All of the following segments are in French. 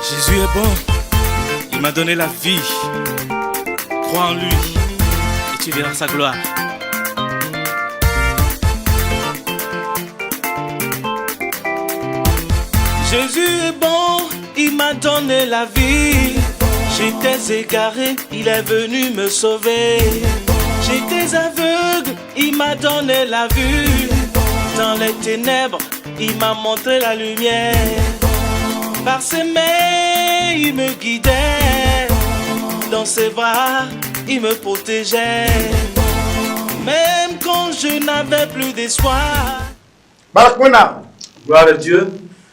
Jésus est bon, il m'a donné la vie. Crois en lui et tu verras sa gloire. Jésus est bon, il m'a donné la vie. J'étais égaré, il est venu me sauver. J'étais aveugle, il m'a donné la vue. Dans les ténèbres, il m'a montré la lumière. Par ses mains, il me guidait. Dans ses bras, il me protégeait. Même quand je n'avais plus d'espoir. Barakuna, Gloire à Dieu,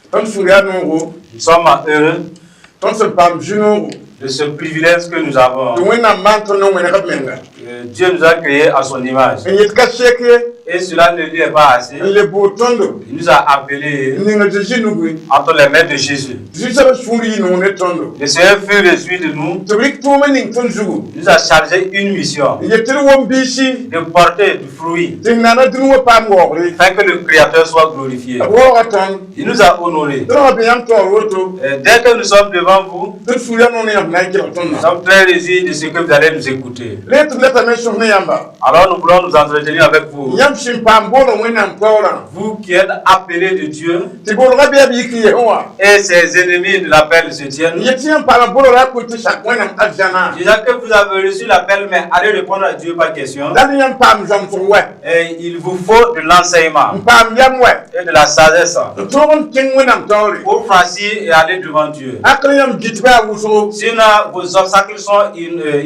comme Souria Nungu, nous sommes heureux comme ce Pam Junungu, de ce privilège que nous avons. tu wena manto no wena kapmenga. Dieu nous a créés à son image. En yetka sheke, Et cela ne lui est pas assez. en le botondo, Il nous a appelés ninga jejinugui. entre les mains de Jésus. Jisaba shuri no ne tondo. Le Seigneur fut réjoui de nous. Tubrik tume ning tonjugu. Il nous a chargé une mission Yetel wombishi, de porter du fruit tinana dunwa pam wogri. afin que le Créateur soit glorifié. Wogaton, Il nous a honorés. droga biyam to woto. Dès que nous sommes devant vous, Tout Souria no ne yamna kila nous tondo. sommes très réjouis de ce que vous allez nous écouter. Let leta me shurne yamba. Alors nous voulons nous entretenir avec vous. Yam shim pam bolo wena mpora. Vous qui êtes appelés de Dieu Tibolo gabiya biki yehowa. et ses ennemis de l'appel se tiennent. Yetiam pam bolo ra kuti shakwena ajana. Déjà que vous avez reçu l'appel, mais allez répondre à Dieu par question. Dani yam pam jom furwe. Et il vous faut de l'enseignement Pam yam we. et de la sagesse Toron king wena mtori. pour franchir et aller devant Dieu. Akli yam gitba wuso. Sinon, vos obstacles sont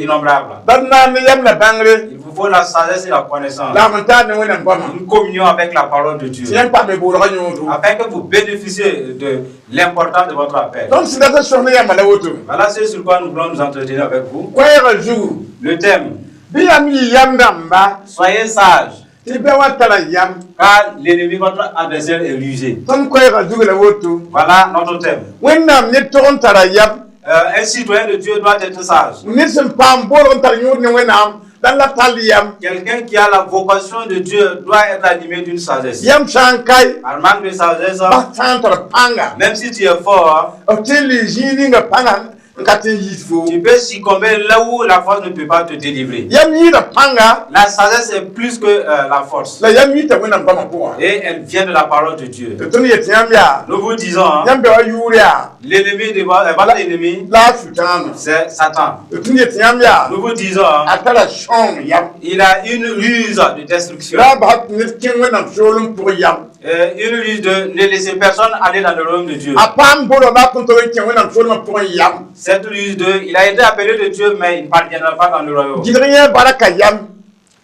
innombrables. Danna ni yam na bangre. Il vous faut la sagesse et la connaissance. La montagne wena mbama. Une communion avec la parole de Dieu. Yam pam me bolo ganyoto. Afin que vous bénéficiez de l'importance de votre appel. Donc si data shurne yam la woto. Voilà c'est sur quoi nous voulons nous entretenir avec vous. Kwera ju. Le thème, Bi yam yi yam damba. soyez sages, Tibe watala yam. car l'ennemi, votre adversaire, est rusé. Ton kwera ju la woto. Voilà notre thème. Wena ne toron tara yam. Un citoyen de Dieu doit être sage. Ni sem pam bolo tar nyur ne wena. Dan la tali yam. Quelqu'un qui a la vocation de Dieu doit être animé d'une sagesse. Yam shankai. En manque de sagesse, Ba tantar panga. même si tu es fort, Oteli jini nga panga. Nkati yifo. tu peux succomber là où la force ne peut pas te délivrer. Yam yi da panga. La sagesse est plus que la force. La yam yi ta wena mbama poa. Et elle vient de la parole de Dieu. Tuni yet yam ya. Nous vous disons, hein, Yam bewa yuria. l'ennemi de votre ennemi, La futana. c'est Satan. Tuni yet yam ya. Nous vous disons, hein, Atala shong yam. il a une ruse de destruction. La bat nit king wena sholum pour yam. Une ruse de ne laisser personne aller dans le royaume de Dieu. Apam bolo la konto king wena sholum pour yam. Cette ruse de, il a été appelé de Dieu, mais il ne parviendra pas dans le royaume. Gidriye baraka yam.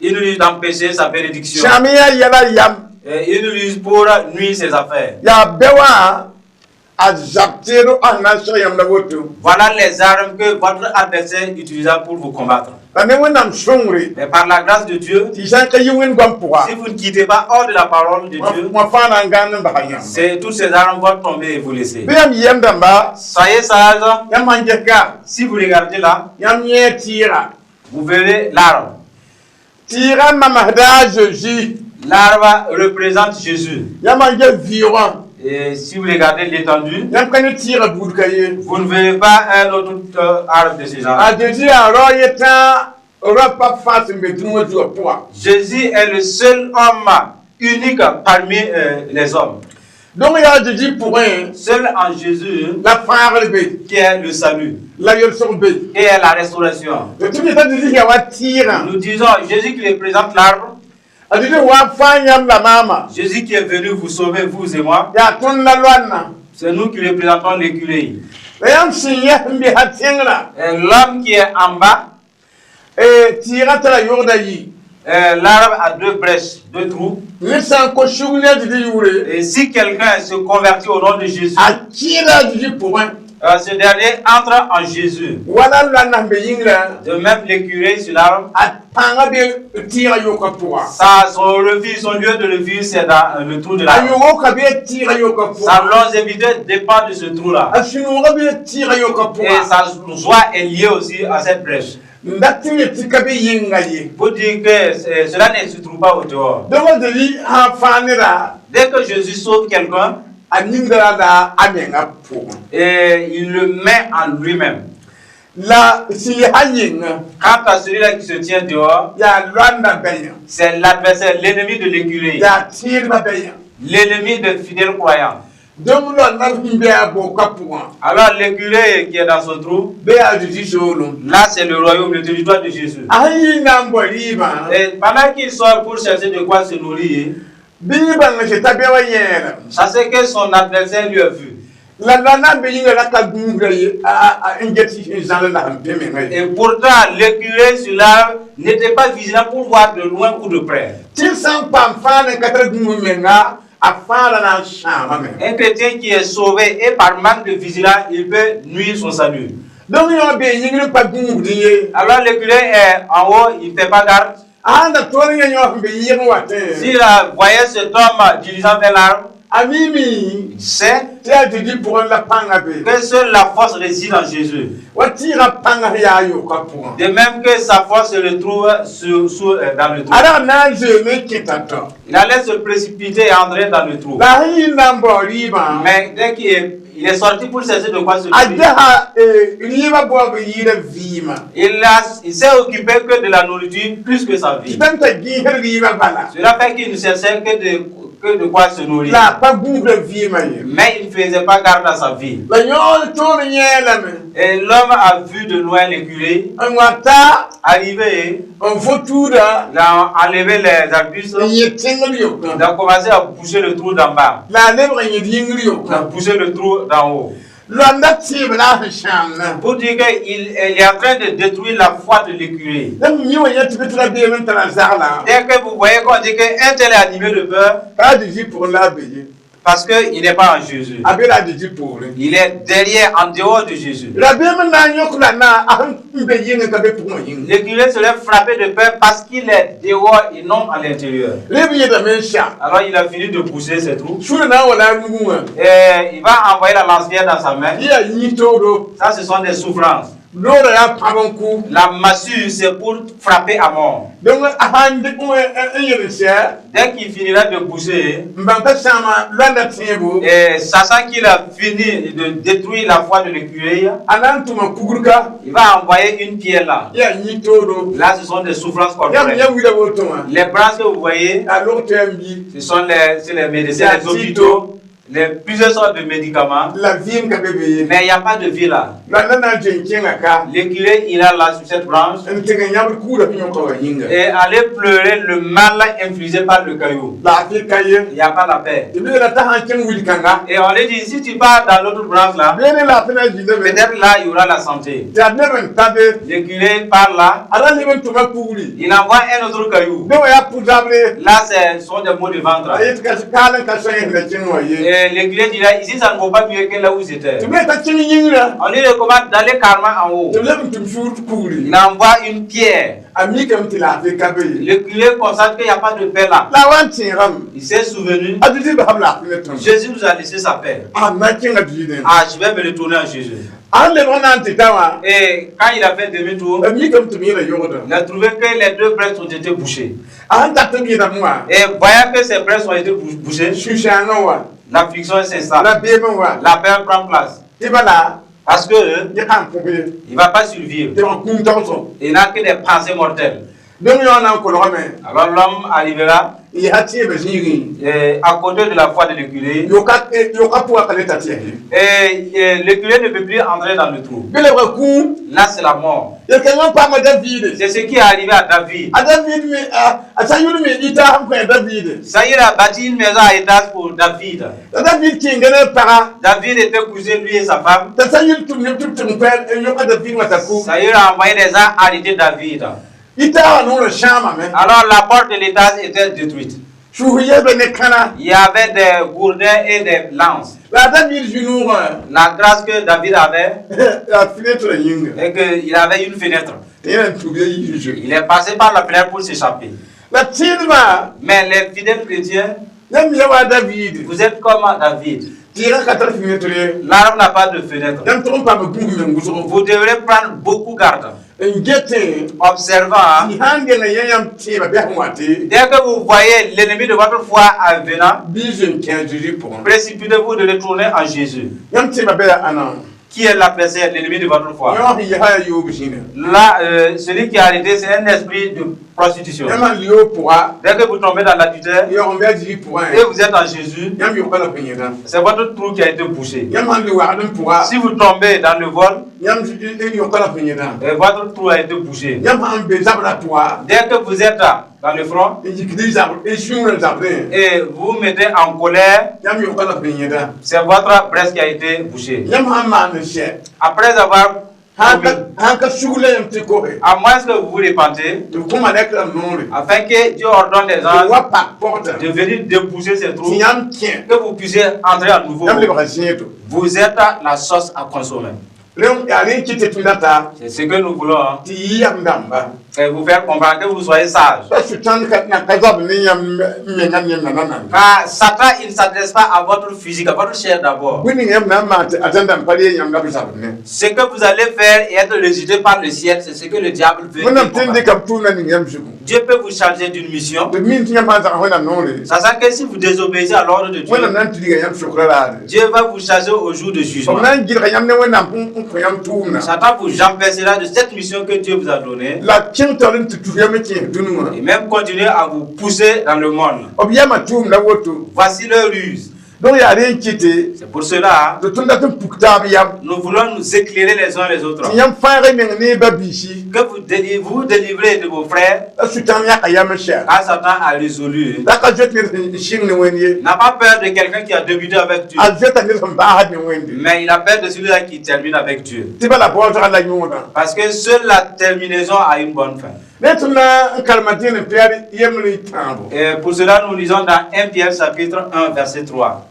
Une ruse d'empêcher sa bénédiction. Shamia yala yam. Une ruse pour nuire ses affaires. Ya bewa a japtero anasho yam la woto. Voilà les armes que votre adversaire utilisera pour vous combattre. Ane wena shongri. Mais par la grâce de Dieu, Ti shanka yiwen gwampuwa. si vous ne quittez pas hors de la parole de Dieu, Mo fana ngane mbakayam. c'est toutes ces armes vont tomber et vous laisser. Biyam yam damba. Soyez sages. Yam manjeka. Si vous regardez là, Yam ye tira. vous verrez l'arbre. Tira mamahda Jésus. L'arbre représente Jésus. Yam anje viron. Et si vous regardez l'étendue, Yam kane tira budkaye. vous ne verrez pas un autre arbre de ce genre. A Jésus a royeta. Ora pa fasi mbetumo jua poa. Jésus est le seul homme unique parmi les hommes. Donc ya Jésus pour un. Seul en Jésus La fare be. qui est le salut La yor sorbe. et la restauration. Le tout est Jésus ya wa tira. Nous disons Jésus qui représente l'arbre, A Jésus wa fanyam la mama. Jésus qui est venu vous sauver, vous et moi. Ya ton la loana. C'est nous qui représentons l'écurie. Yam sinya mbi hatiengra. Et l'homme qui est en bas, Tira tala yorda yi. l'arbre a deux brèches, deux trous. Nisan ko shugna Jésus yure. Et si quelqu'un se convertit au nom de Jésus, A tira Jésus pour un. ce dernier entre en Jésus. Wala la nambe yingra. De même l'écurie sur l'arbre, A panga be tira yoka poa. son refuge, son lieu de refuge, c'est dans le trou de l'arbre. Ayo ka be tira yoka Sa poa. longévité dépend de ce trou-là. Asinu ka be tira yoka Et poa. sa joie est liée aussi à cette brèche. Ndati ye tika be yinga ye. Pour dire que cela ne se trouve pas au dehors. Domo de li ha fanira. Dès que Jésus sauve quelqu'un, aningara amenga pour et il le met en lui-même. la si haying Quant à celui-là qui se tient dehors, ya lwanda benya c'est l'adversaire, l'ennemi de l'écurie, ya tirma benya l'ennemi des fidèles croyants. donc là na himbe abo kapwa Alors l'écurie qui est dans son trou, be a juji solo là c'est le royaume, le territoire de Jésus. ayi nambo riba Et pendant qu'il sort pour chercher de quoi se nourrir, biba nga tabewa yera ça c'est que son adversaire lui a vu. la na be yinga la ka gungra yi a ingeti jala la hampe me ngai Et pourtant l'écurie celui-là n'était pas vigilant pour voir de loin ou de près. til sam pam fane katra gungu menga a fara na shama me Un chrétien qui est sauvé et par manque de vigilance, il peut nuire son salut. donc yo be yinga pa gungu diye Alors l'écurie est en haut, il ne fait pas garde. anda tori nyo be yinga wate S'il voyait cet homme dirigeant vers l'arme, amimi il sait ti a juji pour la panga be que seule la force réside en Jésus. watira panga ya yo kapwa De même que sa force se retrouve dans le trou. ara na je me kitato Il allait se précipiter et entrer dans le trou. la hi nambo riba Mais dès qu'il est sorti pour chercher de quoi se nourrir, ajaha riba bo be yira vima il s'est occupé que de la nourriture plus que sa vie. tanta gi riba bala Cela fait qu'il ne cherchait que de quoi se nourrir. la pa gungra vima ye Mais il ne faisait pas garde à sa vie. la nyo to nyela me Et l'homme a vu de loin l'écurie ngwata arriver. on fotura Il a enlevé les arbustes. yetenga yo Il a commencé à boucher le trou d'en bas. la lebra yingri yo Il a bouché le trou d'en haut. landa tibla shamna Pour dire qu'il est en train de détruire la foi de l'écurie. dan mi wa yati betra be men transala Dès que vous voyez qu'on dit qu'un tel est animé de peur, ka di pour la be parce qu'il n'est pas en Jésus. abela di pour Il est derrière, en dehors de Jésus. la be men na nyokla na ahun be yinga ka be pour yin L'écurie se lève frappé de peur parce qu'il est dehors et non à l'intérieur. lebi yeda men sha Alors il a fini de pousser ses trous. shura na wala nuwa Et il va envoyer la lance-pierre dans sa main. ya yito do Ça, ce sont des souffrances. lora ya pabanku La massue, c'est pour frapper à mort. donc ahande ko yele sha Dès qu'il finira de pousser, mbamba sama landa tiebo et sachant qu'il a fini de détruire la foi de l'écurie, anantuma kugurka il va envoyer une pierre là. ya yito do Là, ce sont des souffrances ya corporelles. ya wila wotoma Les branches que vous voyez, alors tembi ce sont les médecins, les hôpitaux, plusieurs sortes de médicaments. la vie ka bebe Mais il n'y a pas de vie là. la nana jenkenga ka L'écurie, il a là sur cette branche ntega nyabur kura pinyo ko yinga et aller pleurer le mal infligé par le caillou. la fi kaye Il n'y a pas la paix. ibe la ta hanken wil kanga Et on lui dit, si tu pars dans l'autre branche là, bene la fina jinde be peut-être là, il y aura la santé. ta neben tabe L'écurie part là, ala liben tuma kuguri il envoie un autre caillou. be wa ya pudable Là, ce sont des maux de ventre. ayet ka kala ka sayen la chenwa ye Et l'écurie dit là, ici, ça ne vaut pas mieux que là où c'était. tu me ta chengi yinga On lui recommande d'aller carrément en haut. tu leben tum shur kuguri Il envoie une pierre. ami kam tila fi kabe L'écurie constate qu'il n'y a pas de paix là. la wan tiram Il s'est souvenu, adudi ba habla fina tum Jésus nous a laissé sa paix. amma chenga duden Ah, je vais me retourner à Jésus. an le bana titawa Et quand il a fait demi-tour, ami kam tum yela yogoda il a trouvé que les deux braises ont été bouchées. an ta tum yeda moi Et voyant que ces braises ont été bouchées, shushanga wa l'affliction s'installe. la bebe wa La paix prend place. ibala Parce que ya kan pobe il ne va pas survivre. de kum tawso Il n'a que des pensées mortelles. donc yo na ko lo me Alors l'homme arrivera il hati be ziri à côté de la foi de l'écurie. yo ka pour kale tatie Et l'écurie ne peut plus entrer dans le trou. bele wa ku Là, c'est la mort. ya kan pa ma David C'est ce qui est arrivé à David. a David me a sayulu me ita ham ko David Ça y est, il a bâti une maison à étage pour David. David ki ngene para David était couché, lui et sa femme. ta sayulu tum pel yo ka David ma taku Ça y est, il a envoyé des gens arrêter David. ita no le chama me Alors la porte de l'étage était détruite. shuhiye be ne kana Il y avait des gourdins et des lances. la David junur La grâce que David avait, la fenêtre yinga et qu'il avait une fenêtre. tena tubiye yije Il est passé par la fenêtre pour s'échapper. la tidma Mais les fidèles chrétiens, yam yawa David vous êtes comme David. tira ka tar fenêtre L'arbre n'a pas de fenêtre. yam to pa ma gungu men guso Vous devrez prendre beaucoup garde. ngete observant, si hande na yam ti ba be wate dès que vous voyez l'ennemi de votre foi venant, bizun kenjuri pour précipitez-vous de le tourner en Jésus, yam ti ba be ana qui est l'adversaire, l'ennemi de votre foi. yo hi ha yo bishina Là, celui qui a arrêté, c'est un esprit de prostitution. yam liyo pour Dès que vous tombez dans l'adultère yo on be di pour et vous êtes en Jésus, yam yo bala pinyada c'est votre trou qui a été bouché. yam han liwa adam pour Si vous tombez dans le vol, yam yo bala pinyada votre trou a été bouché. yam han be zabra toi Dès que vous êtes dans le front yikdi zabra e shunga zabra et vous vous mettez en colère, yam yo bala pinyada c'est votre breast qui a été bouchée. yam han man she Après avoir commis, hanka shugule yam ti ko à moins que vous vous repentez, to kuma da ka nore afin que Dieu ordonne les to anges wa pa porta de venir déboucher ces trous, ti yam kien que vous puissiez entrer à nouveau. yam le ba sieto Vous êtes la sauce à consommer. le ya len kite tundata C'est ce que nous voulons, hein. ti yam damba Et vous faire comprendre que vous soyez sage. ba sutan ka na ka zab ni yam menga ni na na Car Satan, il ne s'adresse pas à votre physique, à votre chair d'abord. wini yam na ma atanda pali yam na bisa ne Ce que vous allez faire et être rejeté par le ciel, c'est ce que le diable veut. wonam tende ka tuna ni yam jugu Dieu peut vous charger d'une mission, de min ti yam ma za hona nore sachant que si vous désobéissez à l'ordre de Dieu, wonam nan ti ga yam shukrala Dieu va vous charger au jour de o jugement. nan gir ga yam ne wonam ko yam tuna Satan vous empêchera de cette mission que Dieu vous a donnée la kin tolin tu tu yam ki dunuma et même continuer à vous pousser dans le monde. obiyama tum na woto Voici leur ruse. donc ya len kite C'est pour cela, de tunda tum pukta yam nous voulons nous éclairer les uns les autres. ti yam faare ne ba bishi Que vous vous délivrez de vos frères, la sutan ya ka yam sha car Satan a résolu. la ka jete shin ne woni N'a pas peur de quelqu'un qui a débuté avec Dieu, a jeta ne son ba ha ne woni mais il a peur de celui-là qui termine avec Dieu. ti bala bo ta la nyona Parce que seule la terminaison a une bonne fin. ne tuna kalmatine piyari yemri tambo Et pour cela, nous lisons dans 1 Pierre chapitre 1, verset 3.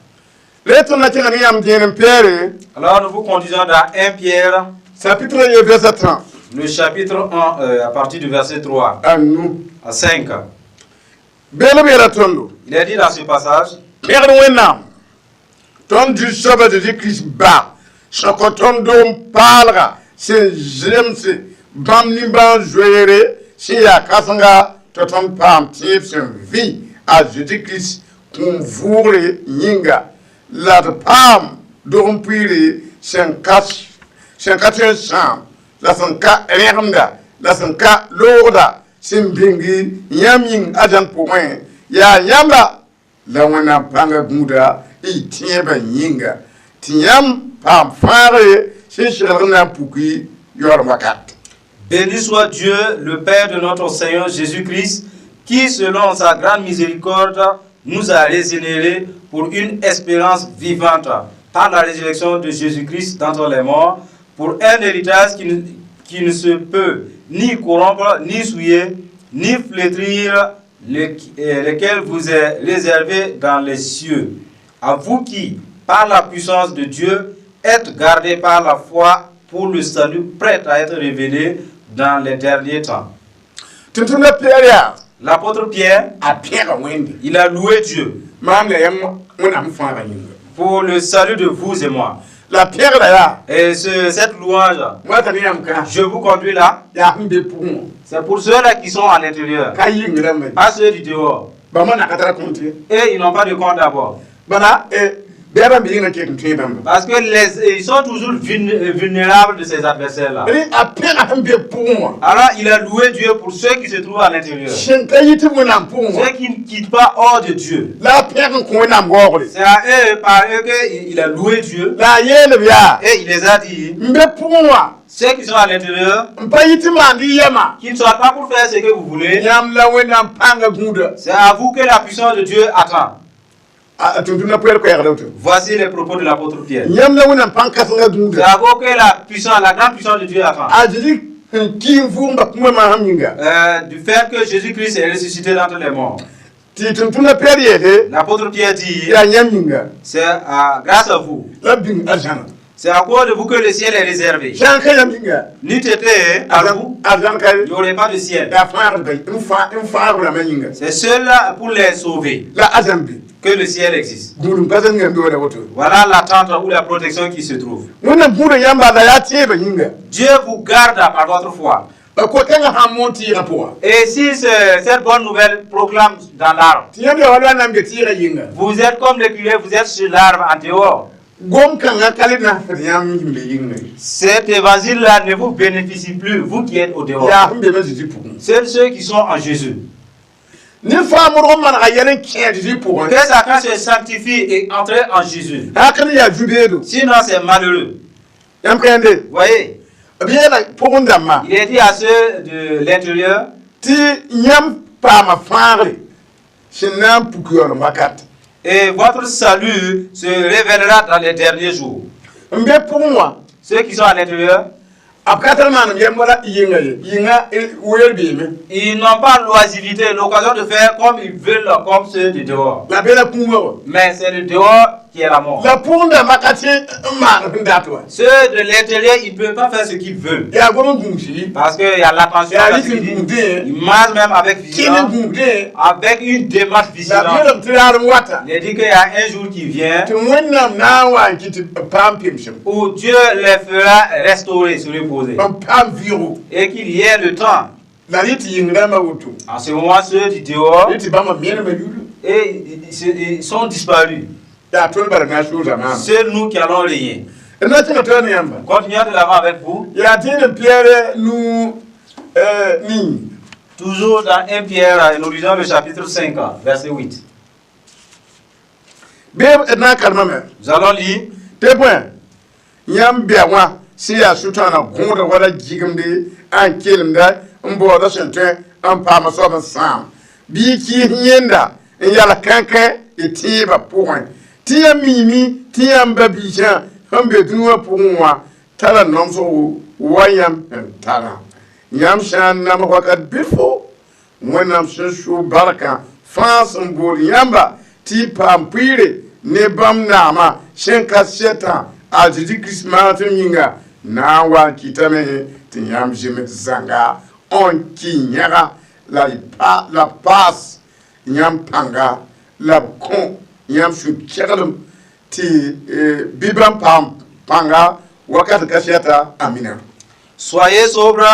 le tuna tin ani yam dinen piyari Alors nous vous conduisons dans 1 Pierre, chapitre ye verset 30 le chapitre 1, à partir du verset 3 anu à 5. bele bela tondo Il est dit dans ce passage, piyari wenam ton du soba de Christ ba sokotondo palga se jemse bam nimba joyere si ya kasanga totom pam tip sen vi a Jésus Christ kun vure yinga la pam dom pire sen katren sam la sen ka remda la sen ka lorda sen bingi yamin ajan point ya yamba la wana panga guda i tieba yinga tiam pam fare si shirna puki yor makat. béni soit Dieu, le Père de notre Seigneur Jésus-Christ, qui, selon sa grande miséricorde, nous a régénérés pour une espérance vivante, par la résurrection de Jésus-Christ d'entre les morts, pour un héritage qui ne se peut ni corrompre, ni souiller, ni flétrir, lequel vous est réservé dans les cieux. À vous qui, par la puissance de Dieu, êtes gardés par la foi pour le salut prêt à être révélé dans les derniers temps. L'apôtre Pierre, il a loué Dieu pour le salut de vous et moi. Et cette louange, je vous conduis là, c'est pour ceux-là qui sont à l'intérieur, pas ceux du dehors. Et ils n'ont pas de compte d'abord. Parce que ils sont toujours vulnérables de ces adversaires-là. Alors il a loué Dieu pour ceux qui se trouvent à l'intérieur. Ceux qui ne quittent pas hors de Dieu. C'est à eux, par eux qu'il a loué Dieu. Et il les a dit, ceux qui sont à l'intérieur, qui ne sont pas pour faire ce que vous voulez, c'est à vous que la puissance de Dieu attend. Voici les propos de l'apôtre Pierre. C'est à vous que la grande puissance de Dieu attend. Du fait que Jésus-Christ est ressuscité d'entre les morts. L'apôtre Pierre dit, c'est grâce à vous. C'est à cause de vous que le ciel est réservé. N'eût été à vous, il n'y aurait pas de ciel. C'est cela pour les sauver que le ciel existe. Voilà l'attente ou la protection qui se trouve. Dieu vous garde par votre foi. ba ko tanga ha monti ra po Et si cette bonne nouvelle proclame dans l'arbre, ti yambe wala na mbe tira yinga vous êtes comme le cueilleur, vous êtes sur l'arbre en dehors. gom kan ga kalina yam yimbe yinga Cet évangile-là ne vous bénéficie plus, vous qui êtes au dehors. ya humbe ma jiji pour C'est ceux qui sont en Jésus. ni fa mo ro man ga yelen ki jiji pour Que chacun se sanctifie et entre en Jésus. akani ya jubedo Sinon, c'est malheureux. yam kende Vous voyez, bien la pour ndama il est dit à ceux de l'intérieur, ti yam pa ma fare sinam pukur makat et votre salut se révélera dans les derniers jours. mbe pour moi Ceux qui sont à l'intérieur, apkatal man yam wala yinga welbi me ils n'ont pas l'oisiveté, l'occasion de faire comme ils veulent, comme ceux de dehors. la bela kungo Mais c'est le dehors qui est la mort. la punda makati ma ndatwa Ceux de l'intérieur, ils ne peuvent pas faire ce qu'ils veulent. ya gomo gumshi Parce qu'il y a l'attention, ya la litin vigilance. gumde Ils mangent même avec kini vigilance, gumde avec une démarche la vigilante. bela tirar wata Il est dit qu'il y a un jour qui vient to wonnam na wa kiti pam pimshim où Dieu les fera restaurer, se reposer. pam viro Et qu'il y ait le temps. la liti yingra ma wutu En ce moment, ceux du dehors, liti bama miena ma yudu et ils sont disparus. ya tol bar na shu zaman C'est nous qui allons régner. ina tina tani yamba Continuons de l'avant avec vous. ya tine pierre nous ni Toujours dans 1 Pierre, et nous lisons le chapitre 5, verset 8. be na kalma me Nous allons lire. te point yam biawa si ya sutana gonda wala jigimde an kelimda mbo da sente an pa ma so ban sam bi ki yenda yala kankan etiba point tia mimi tia mbabija hambe duwa pour tala nomso wayam tala yam shan nam wakat bifo wenam shu baraka fans mbol yamba ti pampire ne bam nama shenka seta ajiji krismas minga na wa kitame ti yam jime zanga on kinyaga la passe yam panga la kon yam shu chegalum ti bibam panga wakat kasheta amina. Soyez sobre,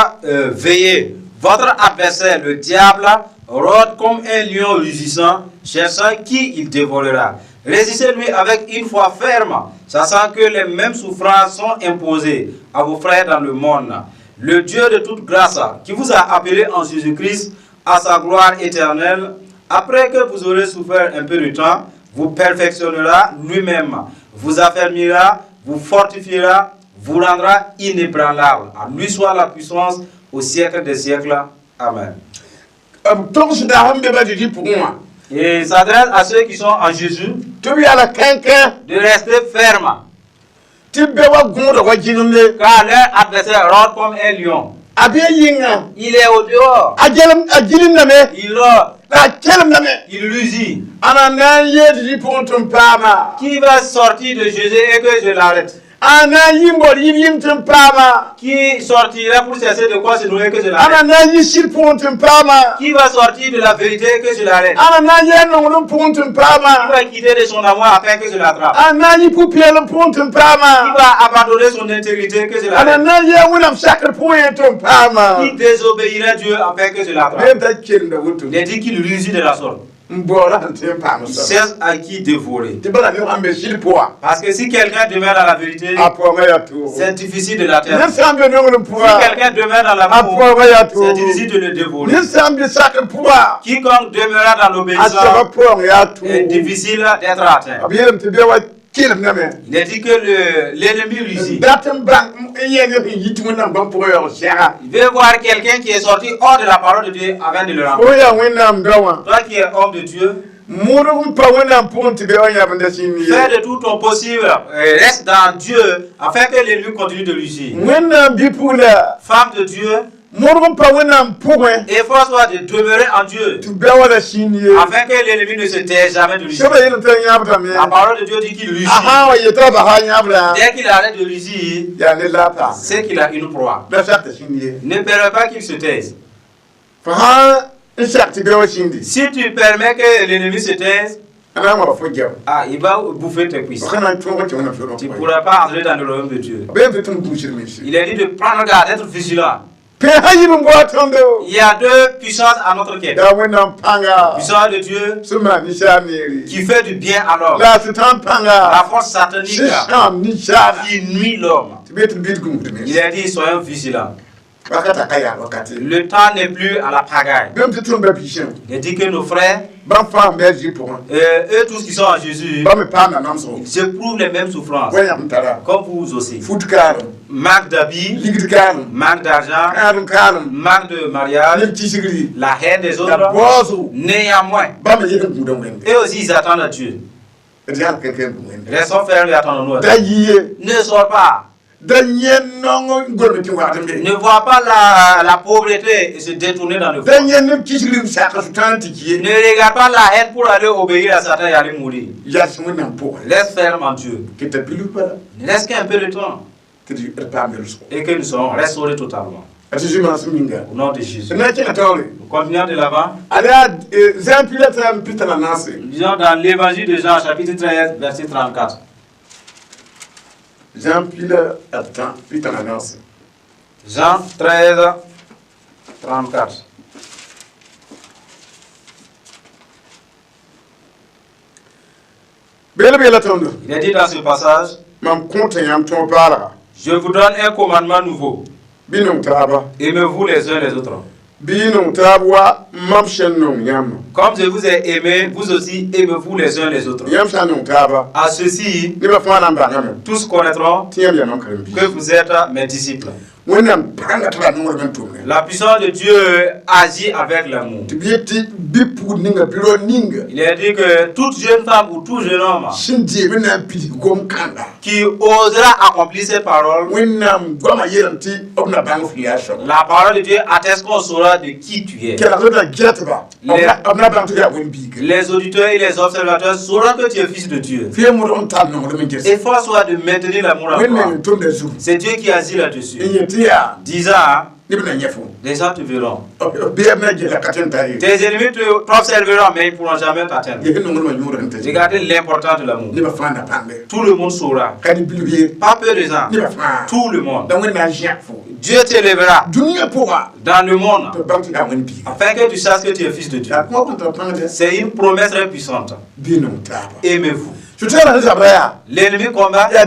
veillez. Votre adversaire, le diable, rôde comme un lion rugissant, cherchant qui il dévorera. Résistez-lui avec une foi ferme, sachant que les mêmes souffrances sont imposées à vos frères dans le monde. Le Dieu de toute grâce, qui vous a appelé en Jésus-Christ à sa gloire éternelle, après que vous aurez souffert un peu de temps, vous perfectionnera lui-même, vous affermira, vous fortifiera, vous rendra inébranlable. À lui soit la puissance au siècle des siècles. Amen. Et il s'adresse à ceux qui sont en Jésus de rester fermes, car leur adversaire rôde comme un lion. Il est au dehors. Il rôde. Il rugit. Qui va sortir de Jésus et que je l'arrête? Qui sortira pour cesser de quoi se nourrir que je l'arrête? Qui va sortir de la vérité que je l'arrête? Qui va quitter de son amour afin que je l'attrape? Qui va abandonner son intégrité que je l'arrête? Qui désobéira à Dieu afin que je l'attrape? Il est dit qu'il rugit de la sorte. Il cherche à qui dévorer. Parce que si quelqu'un demeure dans la vérité, c'est difficile de l'atteindre. Si quelqu'un demeure dans l'amour, c'est difficile de le dévorer. Quiconque demeurera dans l'obéissance, est difficile d'être atteint. Il est dit que l'ennemi rugit. Il veut voir quelqu'un qui est sorti hors de la parole de Dieu avant de le rencontrer. Toi qui es homme de Dieu, fais de tout ton possible, reste dans Dieu afin que l'ennemi continue de rugir. Femme de Dieu, efforce-toi de demeurer en Dieu afin que l'ennemi ne se taise jamais de rugir. La parole de Dieu dit qu'il rugit. Dès qu'il arrête de rugir, c'est qu'il a une proie. Ne permets pas qu'il se taise. Si tu permets que l'ennemi se taise, il va bouffer tes cuisses. Tu ne pourras pas entrer dans le royaume de Dieu. Il est dit de prendre garde, d'être vigilant. Il y a deux puissances à notre quête. La puissance de Dieu qui fait du bien à l'homme. La force satanique qui nuit l'homme. Il a dit soyons vigilants. Le temps n'est plus à la pagaille. Il dit que nos frères, eux tous qui sont en Jésus, ils éprouvent les mêmes souffrances, comme vous aussi. Manque d'habits, manque d'argent, manque de mariage, la haine des autres. Néanmoins, eux aussi ils attendent à Dieu. Restons fermes et attendons-nous. Ne sors pas. Ne vois pas la pauvreté et se détourner dans le fond. Ne regarde pas la haine pour aller obéir à Satan et aller mourir. Laisse ferme en Dieu. Ne laisse qu'un peu de temps. Et que nous serons restaurés totalement. Au nom de Jésus. Nous continuons de l'avant. Disons dans l'évangile de Jean, chapitre 13, verset 34. Jean 13, 34. Il est dit dans ce passage, je vous donne un commandement nouveau. Aimez-vous les uns les autres. Comme je vous ai aimé, vous aussi aimez-vous les uns les autres. À ceci, tous connaîtront que vous êtes mes disciples. La puissance de Dieu agit avec l'amour. Il est dit que toute jeune femme ou tout jeune homme qui osera accomplir ces paroles, la parole de Dieu atteste qu'on saura de qui tu es. Les auditeurs et les observateurs sauront que tu es fils de Dieu. Efforce-toi de maintenir l'amour en toi. C'est Dieu qui agit là-dessus. 10 ans, les gens te verront. Tes ennemis t'observeront, mais ils ne pourront jamais t'atteindre. Regardez l'importance de l'amour. Tout le monde saura. Pas peu de gens. Tout le monde. Dieu t'élèvera dans le monde afin que tu saches que tu es fils de Dieu. C'est une promesse très puissante. Aimez-vous. L'ennemi combat et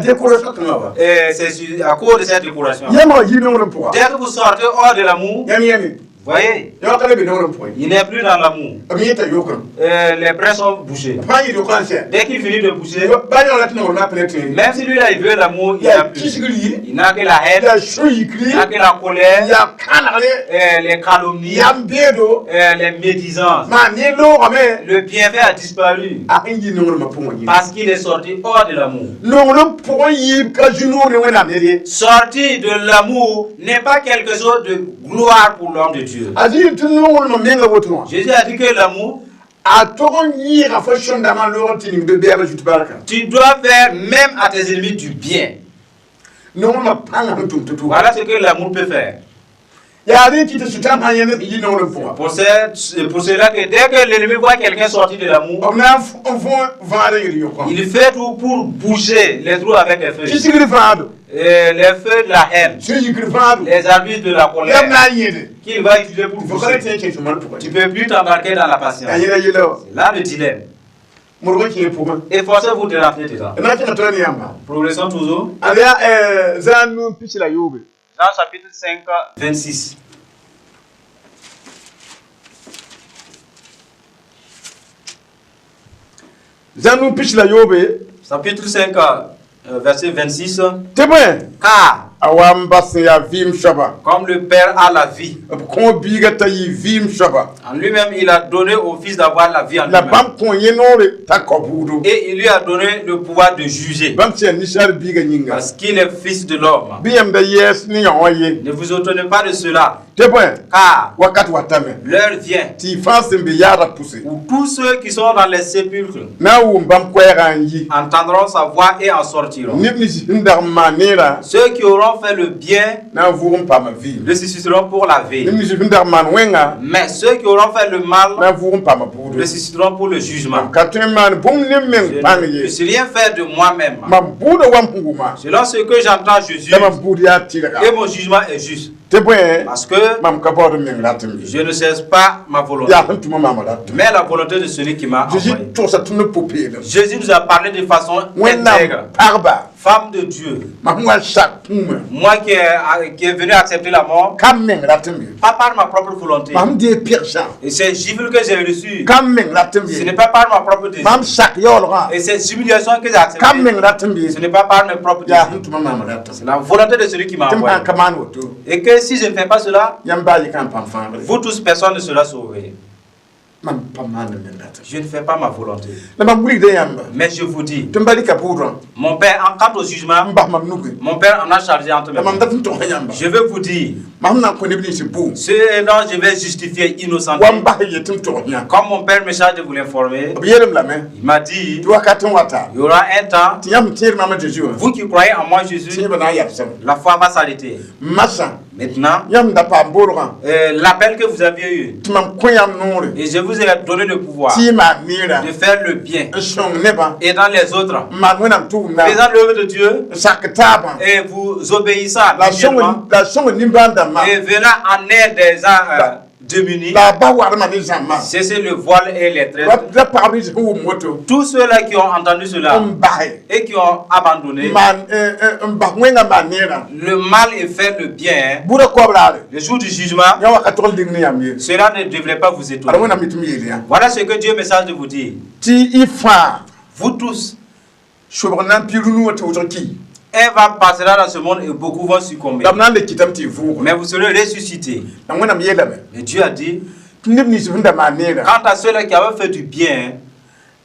c'est à cause de cette décoration. Dès que vous sortez hors de l'amour, voyez, il n'est plus dans l'amour. Les bras sont bouchés. Dès qu'il finit de boucher, même si lui là il veut l'amour, il n'a que la haine, il n'a que la colère, les calomnies, les médisances. Le bienfait a disparu parce qu'il est sorti hors de l'amour. Sortir de l'amour n'est pas quelque chose de gloire pour l'homme de Dieu. Jésus a dit que l'amour, tu dois faire même à tes ennemis du bien. Voilà ce que l'amour peut faire. Pour cela que dès que l'ennemi voit quelqu'un sortir de l'amour, il fait tout pour boucher les trous avec les feux. Les feux de la haine, les arbitres de la colère, qu'il va utiliser pour boucher. Tu ne peux plus t'embarquer dans la patience. C'est là le dilemme. Efforcez-vous de rentrer dedans. Progressons toujours. Jean chapitre 5, 26. Chapitre 5, verset 26. Car comme le Père a la vie, en lui-même il a donné au Fils d'avoir la vie en lui-même. Et il lui a donné le pouvoir de juger. Parce qu'il est Fils de l'homme. Ne vous étonnez pas de cela. Car l'heure vient où tous ceux qui sont dans les sépulcres entendront sa voix et en sortiront. Ceux qui auront fait le bien le susciteront pour la vie. Mais ceux qui auront fait le mal le susciteront pour le jugement. Je ne suis rien faire de moi-même. Selon ce que j'entends Jésus, et mon jugement est juste. te bõe Parce que mam ka baood meng ratem ye je ne cesse pas ma volonté, yaa sẽn tʋma maam ratem mais la volonté de celui qui m'a Jésus envoyé. tʋgsa tʋmd pʋ-peelem Jésus nous a parlé de façon wẽnnaam intègre. pagba Femme de Dieu, mam wa sak pũumã moi qui est venu accepter la mort, kam meng ratem ye pas par ma propre volonté. mam dee pɩgsã Et ces gifles que j'ai reçues, kam meng ratem ce ye n'est pas par ma propre désir. mam sak yaoolgã Et ces humiliations que j'ai kam acceptées, meng ratem ye ce n'est pas par mes propres yaa désirs. sẽn tʋma maam ratem C'est la volonté de celui qui m'a tɩ m envoyé. sãn ka maan woto Et que si je ne fais pas cela, yãmb baa yɩ kãn pãm fãagre vous tous, personne ne sera sauvé. mam pa maand meng ratem Je ne fais pas ma volonté. la mam wilgda yãmba Mais je vous dis, tɩ m ba rɩka buudrã mon Père, en quant au jugement, m bas mam nuge mon Père en a chargé entre mes la mam mains. dat n togsã yãmba Je vais vous dire, mam na n kõ neb ninsẽ buum ce dont je vais justifier innocent. wa m bas ye tɩ m togs yã Comme mon Père me charge de vous l'informer, b yeelem lame il m'a dit, tɩ wakat n wata il y aura un temps, tɩ yãmb tẽed maam a Zeezi wã vous qui croyez en moi, tɩ Jésus, yẽba na n yabsame la foi va s'arrêter. masã Maintenant, yãmb da paam boolgã l'appel que vous aviez eu, tɩ mam kõ yãmb noore et je vous ai donné le pouvoir tɩ y maan neerã de faire le bien, n sõng nebã et dans les autres, n maan wẽnnaam tʋʋmda faisant l'œuvre de Dieu, n sak taabã et vous obéissant la mutuellement, sõng nimbãan dãmbã et venant en aide des gens démunis, la a ba warmã ne zãmbã cessez le voile et les traites. ra pagb ne sẽn wʋm woto Tous ceux-là qui ont entendu cela n basɛ et qui ont abandonné, n bas wẽngã maan neerã le mal et faire le bien, buudã koab raare le jour du jugement, yã wa ka tog ling ne yãmb ye cela ne devrait pas vous ada étonner. wẽnnaam yetɩ m yeel yã Voilà ce que Dieu me charge de vous dire. tɩ y fãa Vous tous, sobg na n pɩ rũnũ wã tɩ wʋsg ki un va passera dans ce monde et beaucoup vont succomber. la b na n le kɩtame tɩ y vʋʋgẽ Mais vous serez ressuscités. la wẽnnaam yeelame Et Dieu a dit, tɩ neb nins sẽn da maan neerã quant à ceux-là qui avaient fait du bien,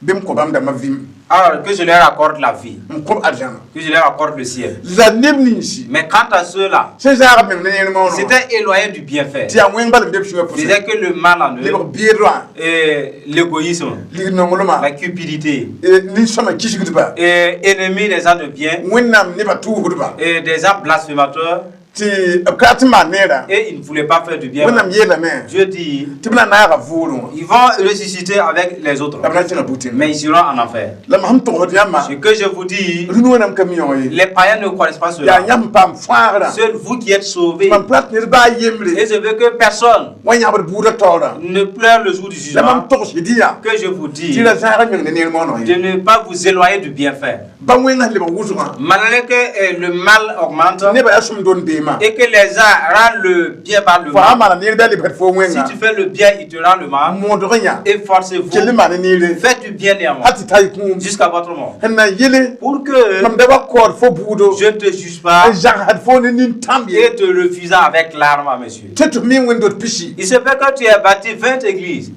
bɩ m kõ bãmb dãmbã vɩm alors que je leur accorde la vie, n kõb arzãngã que je leur accorde le ciel. la neb ninsi Mais quant à ceux-là, sẽn zaag meng ne yẽn ils maoonẽ s'étaient éloignés du bienfait. tɩ yaa wẽng bal n be b sũyã Ils disaient pʋsẽ que le mal en lebg eux, beedrã et l'égoïsme, ligd nonglmã la cupidité, nin-sõma kisgdba et ennemis des gens de bien, wẽnnaam nebã tʋʋsdba et des gens blasphémateurs, tɩ b ka tɩ maan neerã et ils ne voulaient pas faire du bien. wẽnnaam yeelame Dieu dit, tɩ b na naaga vʋʋrẽ wã ils vont ressusciter avec les autres, la b na kẽnga butẽ mais ils iront en enfer. la mam sẽn togsd yãmba Ce que je vous dis, rũnũ wẽnnaam ka mi yõ ye les païens ne connaissent pas yaa cela. yãmb paam fãagrã Seul vous qui êtes sauvés. mam pa tɩ ned baa yembre Et je veux que personne wa yãbd buudã taoorã ne pleure le jour du la mam jugement. togsd yaa Que je vous dis, tɩ ra zãag meng ne neer maooneg de ye ne pas vous éloigner du bienfait. ba wẽngã lebg wʋsgã Malgré que le mal augmente nebã yaa sõm-dõn beemã et que les gens rendent le bien par le fo sã n mal. maana neer bɩ a lebsd fo Si wẽnga tu fais le bien, il te rend le mal. moodg yã Efforcez-vous, kell n maan neere faites du bien néanmoins a tɩ ta y kũum jusqu'à votre mort. n na yele Pour que mam da wa kaood fo buudo je ne te juge pas n zagsd fo ne nin-tãmb ye et te refusant avec larmes à mes yeux. tɩ tɩ me n wẽnd-d pisi Il se peut que tu aies bâti 20 églises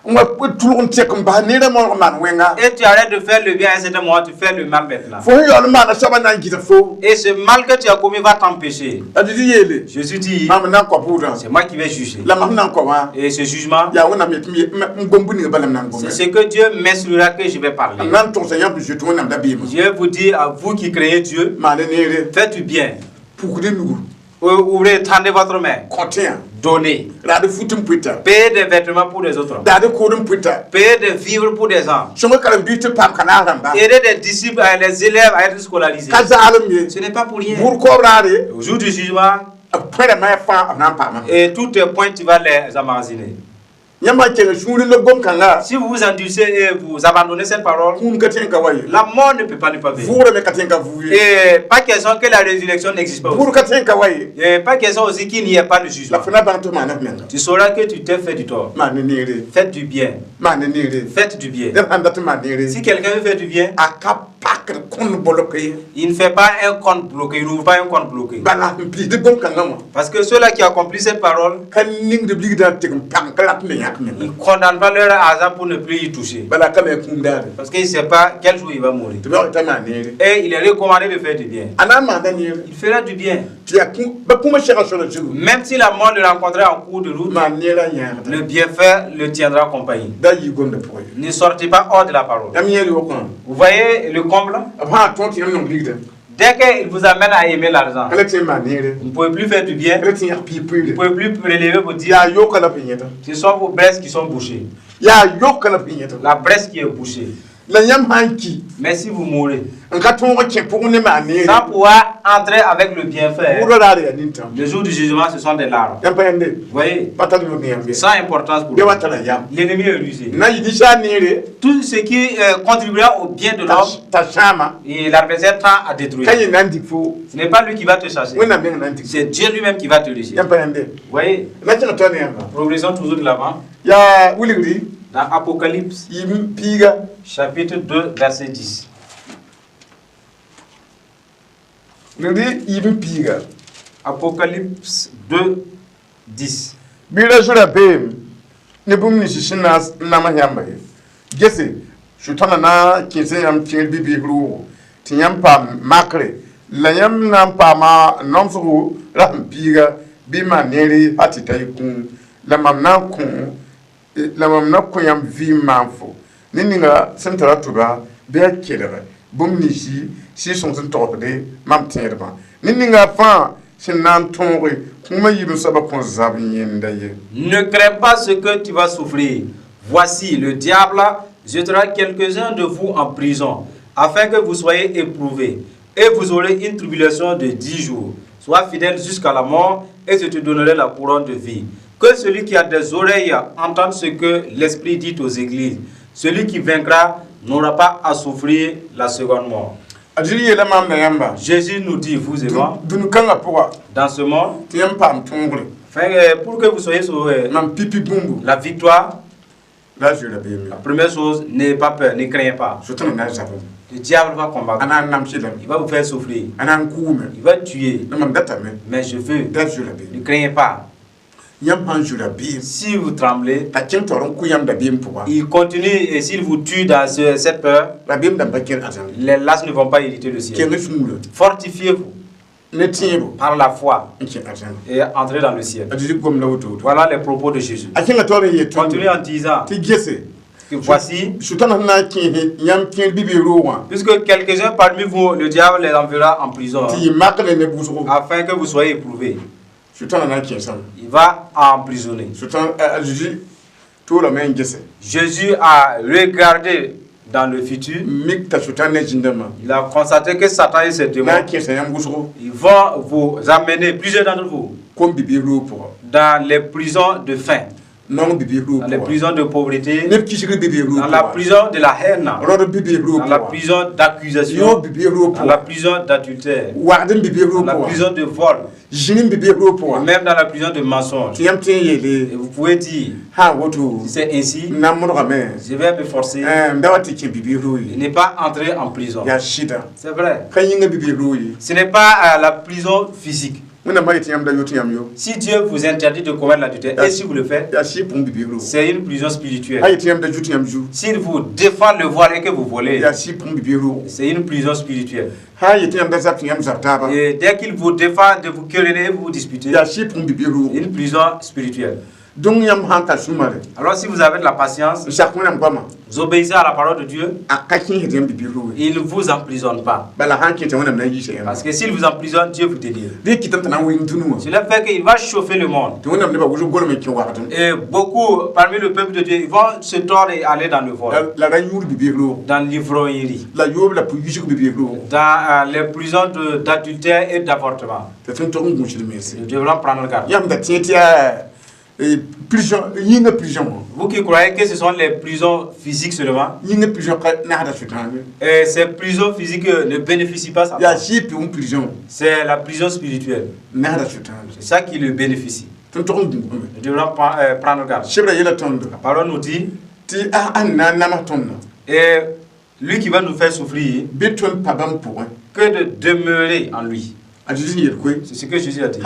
n wa tʋlg n tɛk n bas neerã maoog n maan wẽnga et tu arrêtes de faire le bien à un certain moment, tu fais le mal maintenant. fo sẽn yaool n maana soabã na n gɩtg fo Et ce mal que tu as commis va t'empêcher. a dɩ tɩ yeele Jésus dit, mam na n kõ buudã c'est moi qui vais juger. la mam na n kõ wã Et ce jugement, yaa wẽnnaam yetɩ n gom bu ninga bala m na n c'est gome ce que Dieu m'instruira que je vais parler. m na n togsa yãmb zoet wẽnnaam da beeme Je vous dis à vous qui créez Dieu, maana neere faites du bien. pukd nugu Ouvrez, tendez votre main. kõ tẽã Donnez. raad fut n pʋɩta Payez des vêtements pour les autres. daad kood n pʋɩta Payez des vivres pour des gens. sõng karen-biig tɩ paam ka naag rãmba Aidez des disciples, les élèves à être scolarisés. ka zaalem ye Ce n'est pas pour rien. buud koob raare Au jour du jugement, b põe-rãmbã fãa b na n paama et tous tes points, tu vas les emmagasiner. yãmbã n kẽng sũurẽ la gom-kãnga Si vous vous endurcez et vous abandonnez cette parole, kũum ka tẽn ka wa ye la mort ne peut pas ne pas venir. vʋʋgrã me ka tẽn ka vʋʋ ye Et pas question que la résurrection n'existe pas buud aussi. ka tẽn ka wa ye Et pas question aussi qu'il n'y ait pas de la jugement. fo na bãng tɩ maana f menga Tu sauras que tu t'es fait du tort. maan ne neere Faites du bien. maan ne neere Faites du bien. neb sãn dat n maan neere Si quelqu'un veut faire du bien, a ka pakd kõn bolk ye il ne fait pas un compte bloqué, il n'ouvre pas un compte bloqué. bala n piisd gom-kãngã wã Parce que ceux-là qui accomplissent cette parole, ka ningd b ligdã n tɩg n pag ka rat me yãk menga ils ne condamnent pas leur argent pour ne plus y toucher. bala ka me a kũum daare Parce qu'il ne sait pas quel jour il va mourir. tɩ b t'a maan neere Et il est recommandé de faire du bien. a na n maanda neere Il fera du bien. tɩ yaa ba kũma segã sõla zugu Même si la mort le rencontrait en cours de route, maan neerã yãagda le bienfait le tiendra compagnie. da yi gomda pʋgẽ ye Ne sortez pas hors de la parole. yãmb yẽel wʋkã Vous voyez le comble? b sã tõe tɩ yãmb nong ligdã Dès qu'il vous amène à aimer l'argent, ka la tɩ n maan neere vous ne pouvez plus faire du bien, ka la tɩ yãk pɩɩ vous ne pʋɩɩre pouvez plus prélever vos dires. yaa yoka la p yẽta Ce sont vos braises qui sont bouchées. yaa yoka la p yẽta La braise qui est bouchée. la yam hanki Mais si vous mourrez, nka tongo ke pour ne mani sans pouvoir entrer avec le bienfait, pour la ya nintam le jour du jugement, ce sont des larmes. yam pende Vous voyez, patal yo ne yam sans importance pour de lui. watala yam L'ennemi est rusé. na yidi sha nire Tout ce qui contribuera au bien de l'homme, ta shama et l'adversaire tend à détruire. kayi nandi fu Ce n'est pas lui qui va te chasser, wona ben nandi c'est Dieu lui-même qui va te laisser. yam pende Vous voyez, na tana to ne yam progressons toujours de l'avant. ya wuligri Dans Apocalypse, yim piga chapitre 2, verset 10. ngri yim piga Apocalypse 2, 10. bira jura bem ne bum ni shishina na mahamba gese shutana na kinse yam tin bibi ru tinyam pa makre la yam nam pa ma nomsu ram piga bima neri atitai kun la mamna kun yam vi manfo ninga sentara tuba be kelere bum ni si son sen topde mam terba ninga fa sinan tonri kuma yibu saba kon zabin yendaye. Ne crains pas ce que tu vas souffrir. Voici, le diable jettera quelques-uns de vous en prison, afin que vous soyez éprouvés. Et vous aurez une tribulation de 10 jours. Sois fidèle jusqu'à la mort, et je te donnerai la couronne de vie. Que celui qui a des oreilles entende ce que l'Esprit dit aux églises. Celui qui vaincra n'aura pas à souffrir la seconde mort. Jésus nous dit, vous et moi, dans ce monde, pour que vous soyez sauvés, la victoire, la première chose, n'ayez pas peur, ne craignez pas. Le diable va combattre, il va vous faire souffrir, il va tuer, mais je veux, ne craignez pas. Si vous tremblez, il continue et s'il vous tue dans cette peur, les lacs ne vont pas hériter le ciel. Fortifiez-vous par la foi et entrez dans le ciel. Voilà les propos de Jésus. Continuez en disant que voici, puisque quelques-uns parmi vous, le diable les enverra en prison afin que vous soyez éprouvés. Il va emprisonner. Jésus a regardé dans le futur. Il a constaté que Satan et ses démons, ils vont vous amener, plusieurs d'entre vous, dans les prisons de faim, dans les prisons de pauvreté, dans la prison de la haine, dans la prison d'accusation, dans la prison d'adultère, dans la prison de vol, même dans la prison de mensonge. Et vous pouvez dire, si c'est ainsi, je vais me forcer et ne pas entrer en prison. C'est vrai. Ce n'est pas la prison physique. Si Dieu vous interdit de commettre l'adultère, et si vous le faites, c'est une prison spirituelle. S'il vous défend le voile et que vous volez, c'est une prison spirituelle. Et dès qu'il vous défend de vous quereller et vous disputez, c'est une prison spirituelle. Alors si vous avez de la patience, vous obéissez à la parole de Dieu, il ne vous emprisonne pas. Parce que s'il vous emprisonne, Dieu vous délivre. Cela fait qu'il va chauffer le monde. Et beaucoup parmi le peuple de Dieu, ils vont se tordre et aller dans le vol, dans l'ivrognerie, dans les prisons d'adultère et d'avortement. Nous devrons prendre garde. Vous qui croyez que ce sont les prisons physiques seulement, et ces prisons physiques ne bénéficient pas ça. C'est la prison spirituelle. C'est ça qui le bénéficie. Nous devrons prendre garde. La parole nous dit, et lui qui va nous faire souffrir, que de demeurer en lui. C'est ce que Jésus a dit.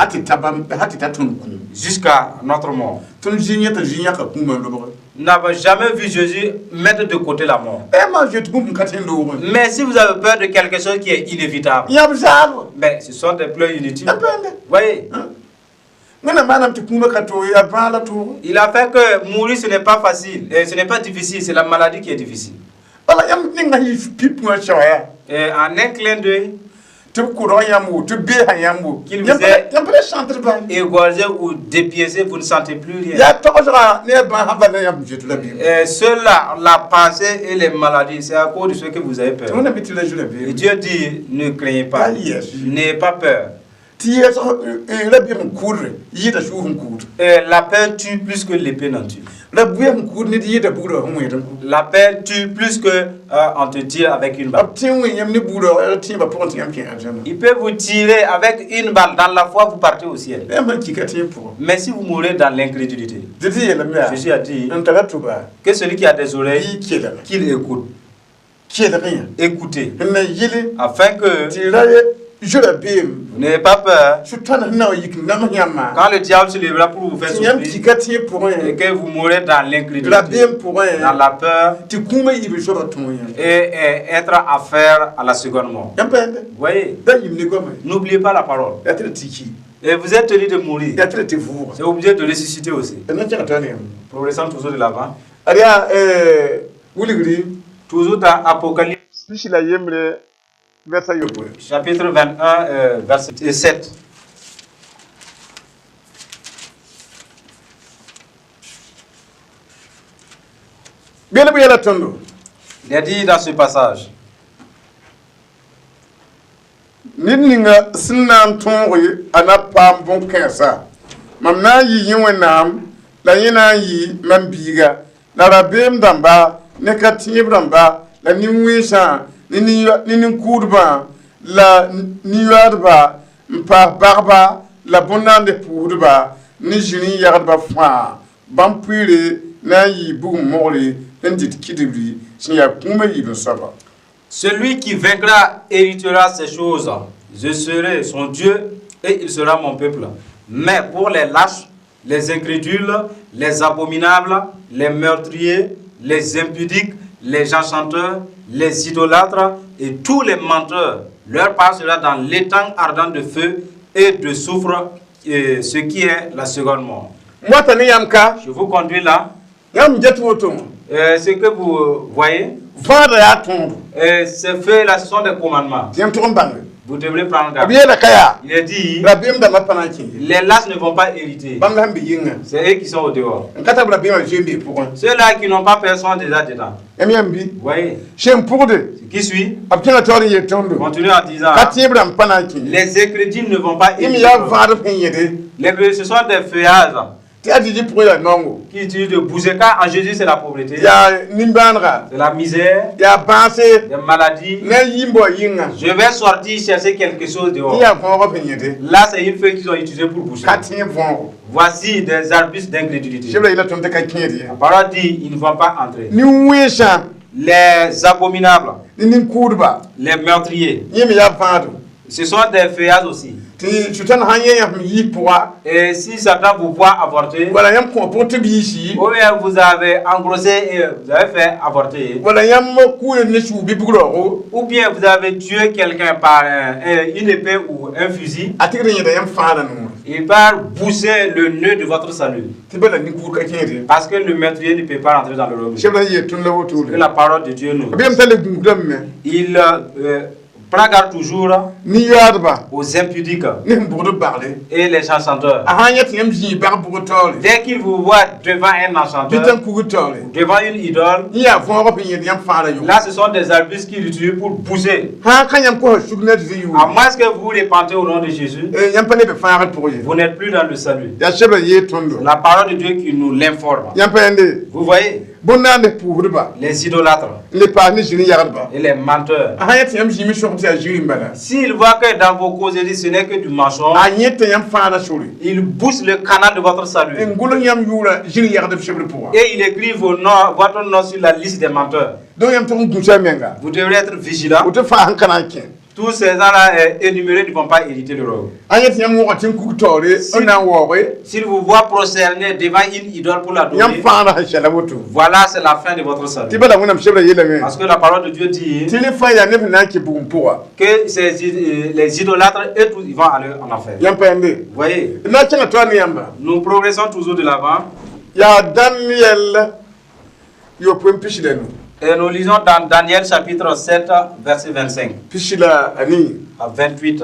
Jusqu'à notre mort. Nous n'avons jamais vu Jésus mettre de côté la mort. Mais si vous avez peur de quelque chose qui est inévitable, mais ce sont des pleurs inutiles. Voyez, il a fait que mourir ce n'est pas facile, et ce n'est pas difficile, c'est la maladie qui est difficile. Et en un clin d'œil, tu courant yamou, tu bé yamou. Qu'il Y'a vous ait pas de chantre pas. égorgé ou dépiécé, vous ne sentez plus rien. Y'a toujours né ban havana yam je tu la Bible. Cela, la pensée et les maladies, c'est à cause de ce que vous avez peur. On habite la journée Et Bible. Dieu dit, ne craignez pas, n'ayez pas peur. Tiye so la Bible coudre, yida chou coudre. La peur tue plus que l'épée n'en tue. La Bible coudre ni yida boudre on yeda. La peur tue plus que on te tire avec une balle. Ab tin wi yam ni boudre, tin ba pon tin yam pian jana. Il peut vous tirer avec une balle dans la foi, vous partez au ciel. E man ki katin pour. Mais si vous mourrez dans l'incrédulité, Didi yela mea. Jésus a dit On tala tuba. que celui qui a des oreilles, Yi kiela. qu'il écoute. Kiela rien. Écoutez, Na yili afin que ti la je la Bible. vous n'ayez pas peur. Sutana na yik na nyama. Quand le diable se lèvera pour vous faire Ti yam ki souffrir, katin pour et rien. que vous mourrez dans La l'incrédulité, Bible pour dans rien. la peur, Ti kuma yibi so ton yan. et être affaire à la seconde mort. Yam pende. Vous voyez, Da yim ni goma. n'oubliez pas la parole. Ya tra tiki. Et vous êtes tenu de mourir. Ya tra te vous. C'est obligé de ressusciter aussi. Na tana tane yam. Progressant toujours de l'avant. Aria wuligri Toujours dans Apocalypse, bishi la yemre versa yobo. chapitre 21, verset 7. Bele bu yala tondo. Il a dit dans ce passage, Ninninga sinan tonri ana pam bon kensa. Mam na yi yinwe nam la yina yi mam biga. La rabem damba ne katib damba la nimwisha ninin kurba la niyadba mpa barba la bonande pourba ni jini yardba fa bampire na yi bu mori ndit kidibri sinya kuma yi no saba. celui qui vaincra héritera ces choses. Je serai son Dieu et il sera mon peuple. Mais pour les lâches, les incrédules, les abominables, les meurtriers, les impudiques, les enchanteurs, les idolâtres et tous les menteurs, leur part sera dans l'étang ardent de feu et de soufre, ce qui est la seconde mort. Moi tani yamka Je vous conduis là. yam jetwotum Ce que vous voyez, vada ya tumbu ces feux-là, ce sont des commandements. yam tumbang Vous devrez prendre garde. abiye la kaya Il est dit, rabem da mapana ki les lâches ne vont pas hériter. bangam bi yinga C'est eux qui sont au dehors. nkata rabem jembe pour Ceux-là qui n'ont pas peur sont déjà dedans. yam bi Vous voyez, shem pour de ce qui suit, abtina tori ye tondo continue en disant, katibra mpana ki les incrédules ne vont pas im hériter. ya vada penyede Les incrédules, ce sont des feuillages ti adiji pour ya nongo qui utilisent de bouseka. En Jésus, c'est la pauvreté, ya nimbanra c'est la misère, ya banse des maladies. na yimbo yinga Je vais sortir chercher quelque chose dehors. ya vongo penyede Là, c'est une feuille qu'ils ont utilisée pour boucher. katin vongo Voici des arbustes d'incrédulité. jebla ila tonte ka kinyede La parole dit, ils ne vont pas entrer. ni wisha Les abominables, ni kurba les meurtriers, yimi ya vado ce sont des feuillages aussi. ti chutan hanye ya yi poa Et si Satan vous voit avorter, wala yam ko porte bishi ou bien vous avez engrossé et vous avez fait avorter, wala yam ku ne su bi bugro ou bien vous avez tué quelqu'un par une épée ou un fusil, atigre yeda yam fara no il va pousser le nœud de votre salut. ti bala ni kur ka kinyede Parce que le meurtrier ne peut pas entrer dans le royaume. jebla ye tun la wotu Que la parole de Dieu nous. abiyam tale gudam me Il prend garde toujours ni yadba aux impudiques ni mbudu barle et les enchanteurs. ahanya ti yam ji bar bugotole Dès qu'il vous voit devant un enchanteur, bitan kugutole devant une idole, ni ya vongo penyede yam fara yo là ce sont des arbustes qu'il utilise pour pousser. ha kanyam ko sugna di yu À moins que vous répandez au nom de Jésus, yam pane be fara pour ye vous n'êtes plus dans le salut. ya shebla ye tondo La parole de Dieu qui nous l'informe. yam pende Vous voyez, bonande pourba les idolâtres le pa ni jini yardba et les menteurs. ahanya ti yam ji mi shokti a jiri mbala S'ils voient que dans vos causeries ce n'est que du mensonge, anyete yam fara suri ils poussent le canal de votre salut. ngulu yam yura jiri yarda shebla pour Et ils écrivent votre nom sur la liste des menteurs. donc yam ton gusa menga Vous devrez être vigilant. ou te fa hankana ken Tous ces gens-là énumérés ne vont pas hériter le royaume. anyete yam wo tin kugutore ona wo S'ils vous voient prosterner devant une idole pour yam l'adorer, fara shala wotu voilà, c'est la fin de votre salut. ti bala wonam shebla yela me Parce que la parole de Dieu dit ti le fa ya ne na ki bugum pour que les idolâtres, eux tous, ils vont aller en enfer. yam pende Vous voyez, na tena to ni yamba nous progressons toujours de l'avant. ya Daniel yo pwem pishidenu Et nous lisons dans Daniel chapitre 7, verset 25 Pishila ani. à 28.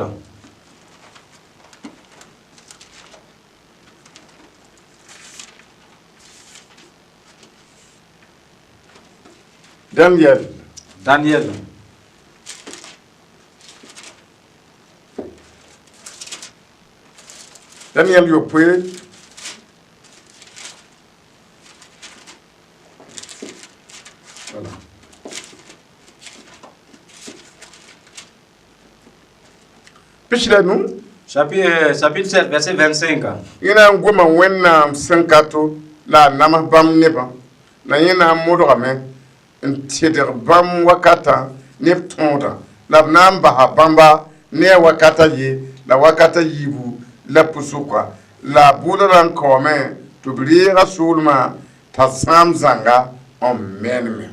Daniel. Daniel. Daniel Yopwe. Voilà. Pishila nu. Chapitre 7, verset 25. Ina ngoma wenna sankato la nama bam neba. Na yina modo game. Nteder bam wakata nep tonda. La namba ha bamba ne wakata ye la wakata yibu la pusukwa la budaran kome to brira sulma ta samzanga en menme.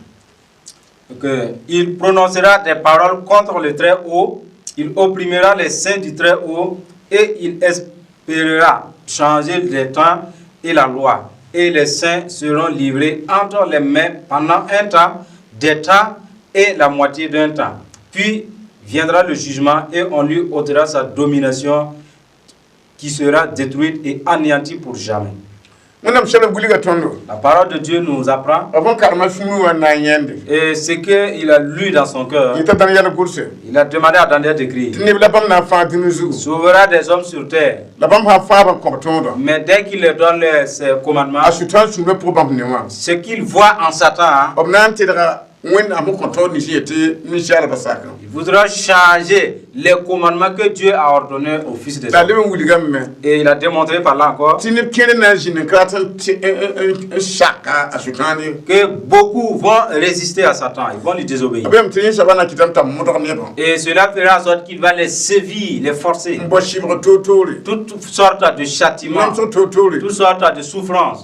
Il prononcera des paroles contre le Très-Haut, il opprimera les saints du Très-Haut et il espérera changer les temps et la loi. Et les saints seront livrés entre les mains pendant un temps, des temps et la moitié d'un temps. Puis viendra le jugement et on lui ôtera sa domination qui sera détruite et anéantie pour jamais. La parole de Dieu nous apprend et ce qu'il a lu dans son cœur. Il a demandé à Daniel d'écrire. Sauvera des hommes sur terre. Mais dès qu'il leur donne ses commandements, ce qu'il voit en Satan, il voudra changer les commandements que Dieu a ordonnés au Fils des hommes. Et il a démontré par là encore que beaucoup vont résister à Satan, ils vont lui désobéir. Et cela fera en sorte qu'il va les sévir, les forcer. Toutes sortes de châtiments, toutes sortes de souffrances.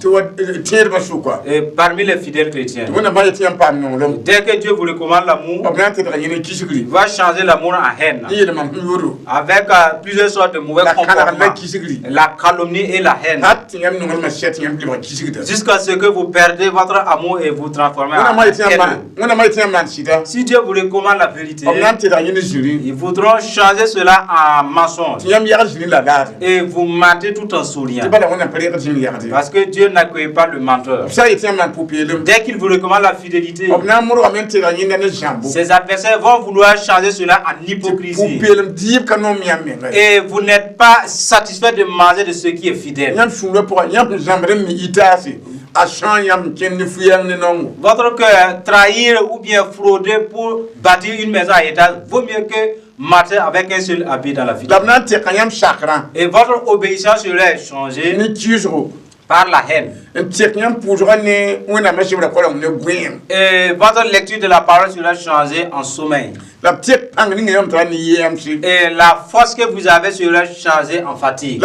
Et parmi les fidèles chrétiens, dès que Dieu vous recommande l'amour, il va changer l'amour en haine. Avec plusieurs sortes de mauvais comportements. La calomnie et la haine. Jusqu'à ce que vous perdez votre amour et vous transformez en haine. Si Dieu vous recommande la vérité, ils voudront changer cela en mensonge. Et vous mentez tout en souriant. Parce que Dieu n'accueille pas le menteur. Dès qu'il vous recommande la fidélité, ses adversaires vont vouloir changer cela en hypocrisie. Et vous n'êtes pas satisfait de manger de ce qui est fidèle. Votre cœur, trahir ou bien frauder pour bâtir une maison à étage, vaut mieux que marcher avec un seul habit dans la fidélité. Et votre obéissance serait changée par la haine. Et votre lecture de la parole sera changée en sommeil. Et la force que vous avez sera changée en fatigue.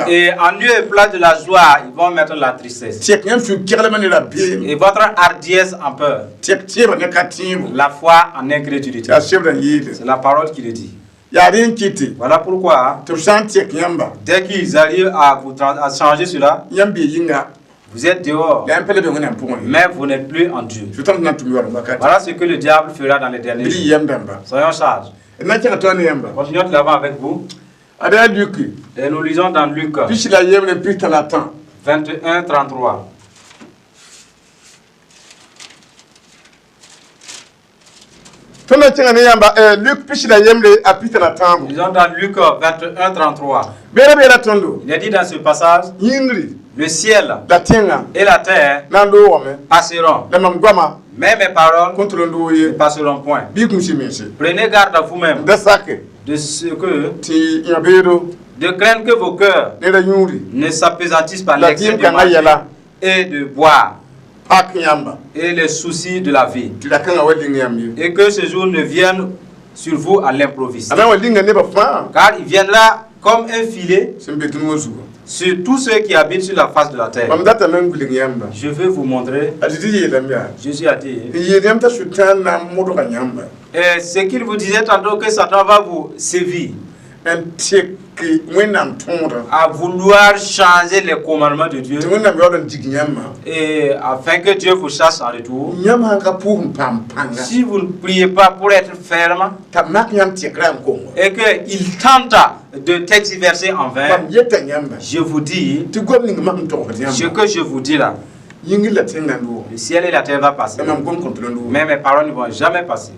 Et en lieu et place de la joie, ils vont mettre la tristesse. Et votre hardiesse en peur. La foi en incrédulité. C'est la parole qui le dit. Voilà pourquoi, dès qu'ils arrivent à changer cela, vous êtes dehors, mais vous n'êtes plus en Dieu. Voilà ce que le diable fera dans les derniers jours. Soyons sages. Continuons de l'avant avec vous. Et nous lisons dans Luc 21, 33. Lisons dans Luc 21, 33. Il est dit dans ce passage, le ciel et la terre passeront, mais mes paroles ne passeront point. Prenez garde à vous-même de ce que, de craindre que vos cœurs ne s'appesantissent par l'excès de manger et de boire et les soucis de la vie, et que ce jour ne vienne sur vous à l'improviste, car il viendra comme un filet sur tous ceux qui habitent sur la face de la terre. Je vais vous montrer. Jésus a dit. Et ce qu'il vous disait tantôt, que Satan va vous sévir. ki wẽnnaam tõoda à vouloir changer les commandements de Dieu tɩ wẽnnaam yaool n dig yãmba et afin que Dieu vous chasse en retour. yãmb sãn ka pʋʋs n paam pãnga Si vous ne priez pas pour être ferme t'a mak yãmb tɩkra n konga et qu'il tente de t'exercer en vain, mam yeta yãmba je vous dis, tɩ goam ning mam togsd ce yãmba que je vous dis là, yĩngr la tẽngã loog le ciel et la terre va passer, la mam gom kõn tɩ la loog mais mes paroles ne vont jamais passer.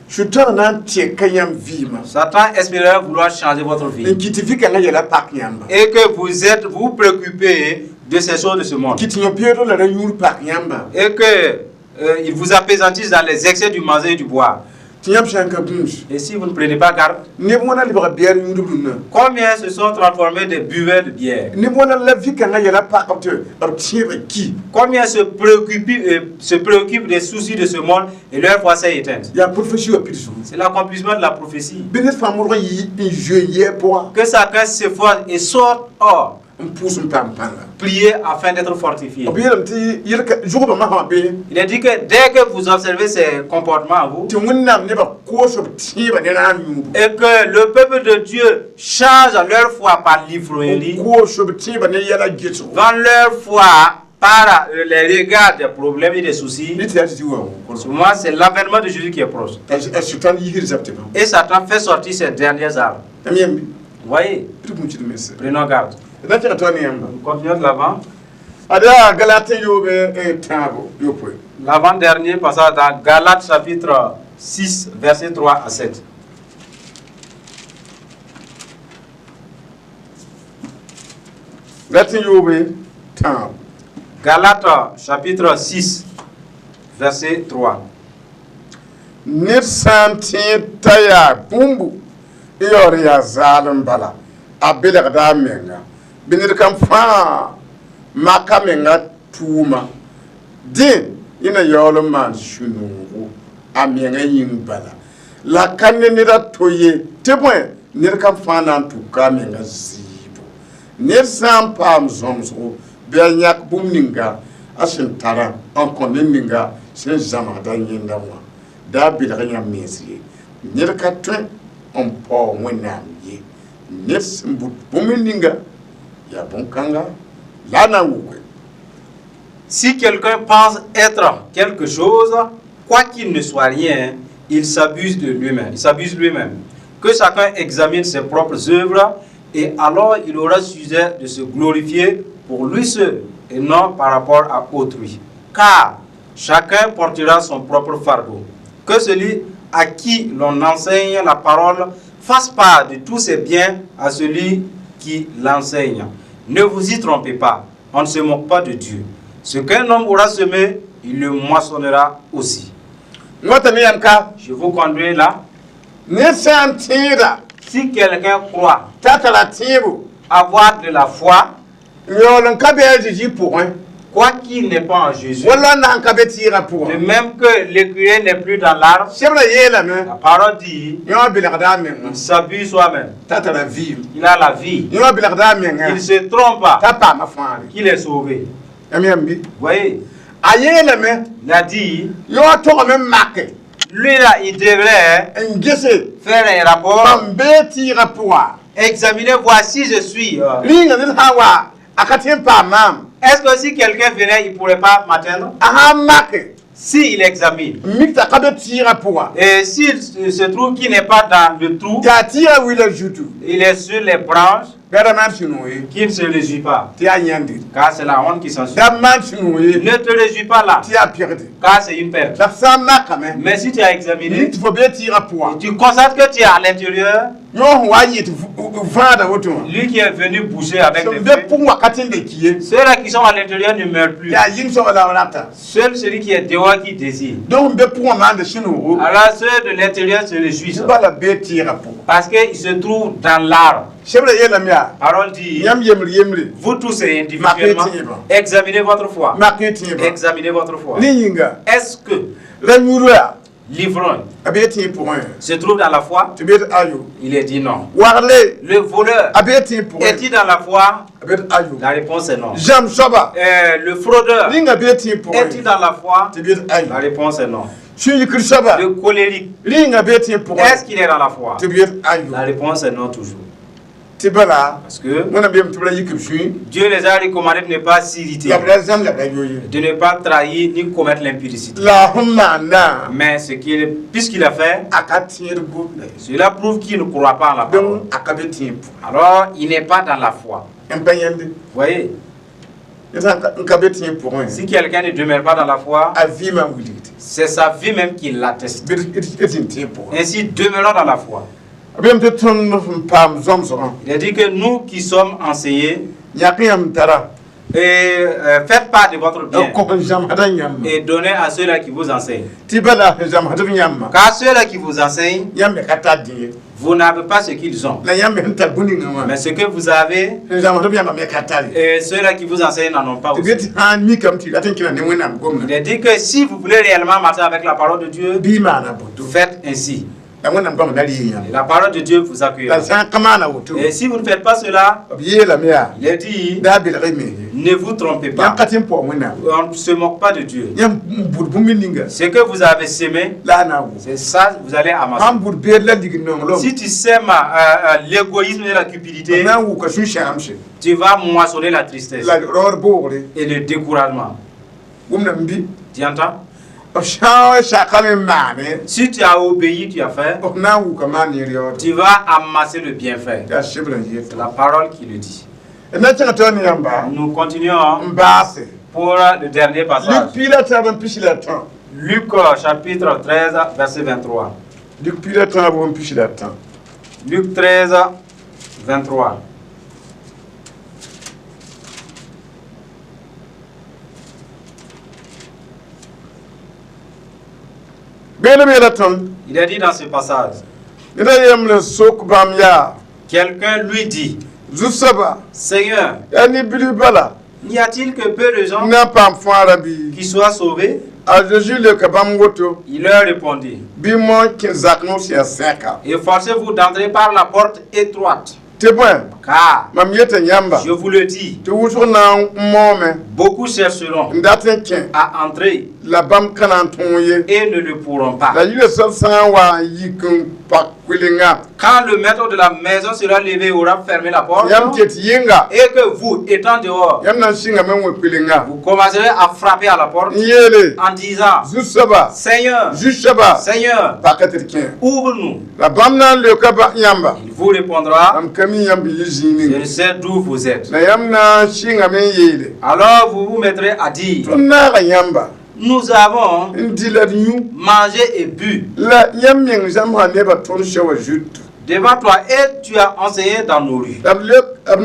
sʋtara na n tɛka yãmb vɩɩma Satan espérera vouloir changer votre n vie kɩ tɩ vɩ-kãngã yɛla pak yãmba et que vous préoccupez de ces choses de ce monde kɩ tɩ yõ-peoodg la ra yũur pak yãmba et que il vous apesantisse dans les excès du manger et du boire. tɩ yãmb sã n ka bũus Et si vous ne prenez pas garde, neb wãna lebga bɛɛr yũudb rũnnã combien se sont transformés des buveurs de bière? neb wãna la vɩ-kãngã yɛla pakb tɩ b tẽebã ki Combien se préoccupent des soucis de ce monde et leur foi s'est éteinte? yaa profesie wa pidsgu C'est l'accomplissement de la prophétie. bɩ ned fãa modg n zoe yɛɛ pʋga Que chacun s'efforce et sorte hors, n pʋʋs n paam pãnga prier afin d'être fortifié. b yeelame tɩ zʋgbã masã be Il est dit que dès que vous observez ces comportements à vous, tɩ wẽnnaam nebã koos b tẽebã ne rãan yũubu et que le peuple de Dieu change leur foi par l'ivrognerie, koos b tẽebã ne yɛla gesgo vend leur foi par les regards des problèmes et des soucis. ne tɩ yaa tɩ tɩ wa Souvent, c'est l'avènement de Jésus qui est proche. sʋtan yigr zab tɩ bã Et Satan fait sortir ses dernières armes. am yãmb Vous voyez, tɩ b mũcd mese prenons garde. na tɩg tõa ne yãmba Continuons de l'avant. ada galatẽ yoobe tãabo yopoe L'avant-dernier passage dans Galates chapitre 6, versets 3 à 7. galatẽ yoobe tãabo Galates chapitre 6, verset 3. ned sã n tẽed t'a yaa bũmbu n yaoor yaa zaalem bala a belgda a menga bɩ ned kam fãa maka menga tuuma dẽ yẽna yaool n maan sũ-noogo a menga yĩng bala la ka ne ned a to ye tɩ bõe ned kam fãa na n tuka a menga zɩɩbo ned sã n paam zõmsgo bɩ a yãk bũmb ninga a sẽn tara n kõ ne ninga sẽn zãmsda yẽnda wã daa belg yãmb mens ye ned ka tõe n paoog wẽnnaam ye ned sẽn but bũmb ninga yaa bõn-kãnga la a na n wʋke Si quelqu'un pense être quelque chose, quoi qu'il ne soit rien, il s'abuse de lui-même. Il s'abuse lui-même. Que chacun examine ses propres œuvres et alors il aura sujet de se glorifier pour lui seul et non par rapport à autrui. Car chacun portera son propre fardeau. Que celui à qui l'on enseigne la parole fasse part de tous ses biens à celui qui l'enseigne. Ne vous y trompez pas, on ne se moque pas de Dieu. Ce qu'un homme aura semé, il le moissonnera aussi. wata ne yãmb ka Je vous conduis là. ned sã n tẽeda Si quelqu'un croit t'a tara tẽebo avoir de la foi, n yaool n ka be a Zeezi pʋgẽ quoi qu'il n'est pas en Jésus, wala n na n ka be tɩɩgã de pʋgẽ même que l'écuyer n'est plus dans l'arbre, sebra yeelame la parole dit, yõ wã belgda a menga il s'abuse soi-même. t'a tara vɩɩm Il a la vie. yõ wã belgda a menga Il se trompe pas t'a paama fãare qu'il est sauvé. yãmb yãmbi Vous voyez, a yeelame il a dit, yõ wã togame n make lui là, il devrait n gese faire un rapport, mam bee tɩɩgã pʋga examiner, voir si je suis. rĩnga ned sã n wa a ka tẽ n paam maam Est-ce que si quelqu'un venait, il ne pourrait pas m'atteindre? a sã n make S'il examine, n mik t'a ka be tɩɩgã pʋga et s'il se trouve qu'il n'est pas dans le trou, yaa tɩɩgã wɩla zutu il est sur les branches, bɛda maan sũ-noo ye qu'il ne se réjouit pas, tɩ yaa yãnde car c'est la honte qui s'ensuit. dab maan sũ-noo ye Ne te réjouis pas là, tɩ yaa pɩgde car c'est une perte. la f sã n makame Mais si tu as examiné, mik tɩ fo bee tɩɩgã pʋga tu constates que tu es à l'intérieur, yõ sẽn wa n yɩ tɩ vãada woto wã lui qui est venu boucher avec sẽn les be feux, pʋg wakat n de ki ye ceux-là qui sont à l'intérieur ne meurent plus. yaa yĩng soaba la b rata Seul celui qui est dehors qui désire. donc n be pʋgã maande sũ-noogo Alors ceux de l'intérieur se réjouissent tɩ bala bee tɩɩgã pʋga parce qu'ils se trouvent dans l'arbre. sebra yeelame yaa Parole dit, yãmb yembre yembre vous tous individuellement, examinez votre foi. mak y tẽebã Examinez votre foi. ne yĩnga Est-ce que ra yũuro yaa l'ivrogne a bee tẽeg pʋgẽ se trouve dans la foi? tɩ beed ayo Il est dit non. wagle Le voleur a bee tẽeg pʋgẽ est-il dans la foi? a beed ayo La réponse est non. zãmb soaba Le fraudeur rĩnga bee tẽeg est-il pʋgẽ dans la foi? tɩ beed ayo La réponse est non. sũ-yikr soaba Le colérique, rĩnga bee tẽeg est-ce pʋgẽ qu'il est dans la foi? tɩ beed ayo La réponse est non toujours. tɩ bala Parce que wẽnnaam yem tɩ b ra yik b sũi Dieu les a recommandé de ne pas s'irriter, la b ra zãm la b ra yoye de ne pas trahir ni commettre l'impudicité. la sẽn maanda Mais puisqu'il a fait, a ka tẽed gomda cela prouve qu'il ne croit pas en la parole. donc a ka be tẽeg pʋga Alors, il n'est pas dans la foi. n pa yẽnde Vous voyez, n ka be tẽeg pʋgẽ si quelqu'un ne demeure pas dans la foi, a vɩɩmã n wilgde c'est sa vie même qui l'atteste. d n tẽeg pʋgẽ Ainsi, demeurons dans la foi. b yem tɩ tõnd n paam zõmsgã Il a dit que nous qui sommes enseignés, yãk yãmb tara et, faites part de votre bien kõ n zãmsda yãmb et donnez à ceux-là qui vous enseignent. tɩ bala n zãmsd b yãmbã Car ceux-là qui vous enseignent, yãmb me ka tar dẽ vous n'avez pas ce qu'ils ont. la yãmb me sẽn tar bũ-ningã wã Mais ce que vous avez, n zãmsd b yãmbã me ka tare et ceux-là qui vous enseignent n'en ont pas tɩ aussi. be tɩ sãn mikame tɩ rat n kẽna ne wẽnnaam gomda Il a dit que si vous voulez réellement marcher avec la parole de Dieu, bɩ maana boto faites ainsi. la wẽnnaam goamã na rɩɩ yãmb Et la parole de Dieu vous la accueillera. sã n ka maana woto Et si vous ne faites pas cela, b yeelame yaa il a dit, daa belge me ne vous trompez pas. yãmb ka tɩ n pʋg wẽnnaam On ne se moque pas de Dieu. yãmb n bʋd bũmb ninga Ce que vous avez sémé, la a na n wʋ c'est ça que vous allez amasser. sãn bʋd beed la ligd nonglem Si tu sèmes l'égoïsme et la cupidité, b na n wʋka sũ-sãamse tu vas moissonner la tristesse la raoor boogre et le découragement. wʋmnam bɩ Tu entends? b sã n saka me n maane Si tu as obéi, tu as fait, b na n wʋka maan neer yaoode tu vas amasser le bienfait. yaa sɩb rã C'est yetɔ la parole qui le dit. d na kẽng tɩ ne yãmba Nous continuons n baase pour le dernier lik passage. piila tãab n pisi la tã Luc chapitre 13, verset 23. lik piila tãab n pisi la tã Luc 13, 23. beene be la tõnd Il a dit dans ce passage, ned a yembr n sok bãmb yaa quelqu'un lui dit, zu-soaba Seigneur, yaa ne bilf bala n'y a-t-il que peu de gens n na n paam fãara bɩ qui soient sauvés? a zeezi leoka bãmb woto Il leur répondit, bɩ moon kẽ zakem sẽn yaa sẽka efforcez-vous d'entrer par la porte étroite, tɩ bõe car, mam yeta yãmba je vous le dis, tɩ wʋsg na n moome beaucoup chercheront n dat n kẽ à entrer la bãmb ka na n tõog ye et ne le pourront la pas. yirã sab sã n wa n yik n pak kʋɩlenga Quand le maître de la maison sera levé et aura fermé la porte, yãmb ket yɩnga et que vous, étant dehors, yãmb na n sɩngame n wẽ kʋɩlenga vous commencerez à frapper à la porte n yeele en disant, zu-soaba Seigneur, zu-soaba Seigneur, paka tɩ d kẽ ouvre-nous. la bãmb na n leoka yãmba Il vous répondra, mam ka mi yãmb yi je zĩig ne sais d'où vous êtes. la yãmb na n sɩngame n yeele Alors vous vous mettrez à dire, tõnd naaga yãmba nous avons n dɩ la d yũ mangé et bu la yãmb meng zãmsã nebã tõnd sɛwa zut devant toi et tu as enseigné dans nos rues. la b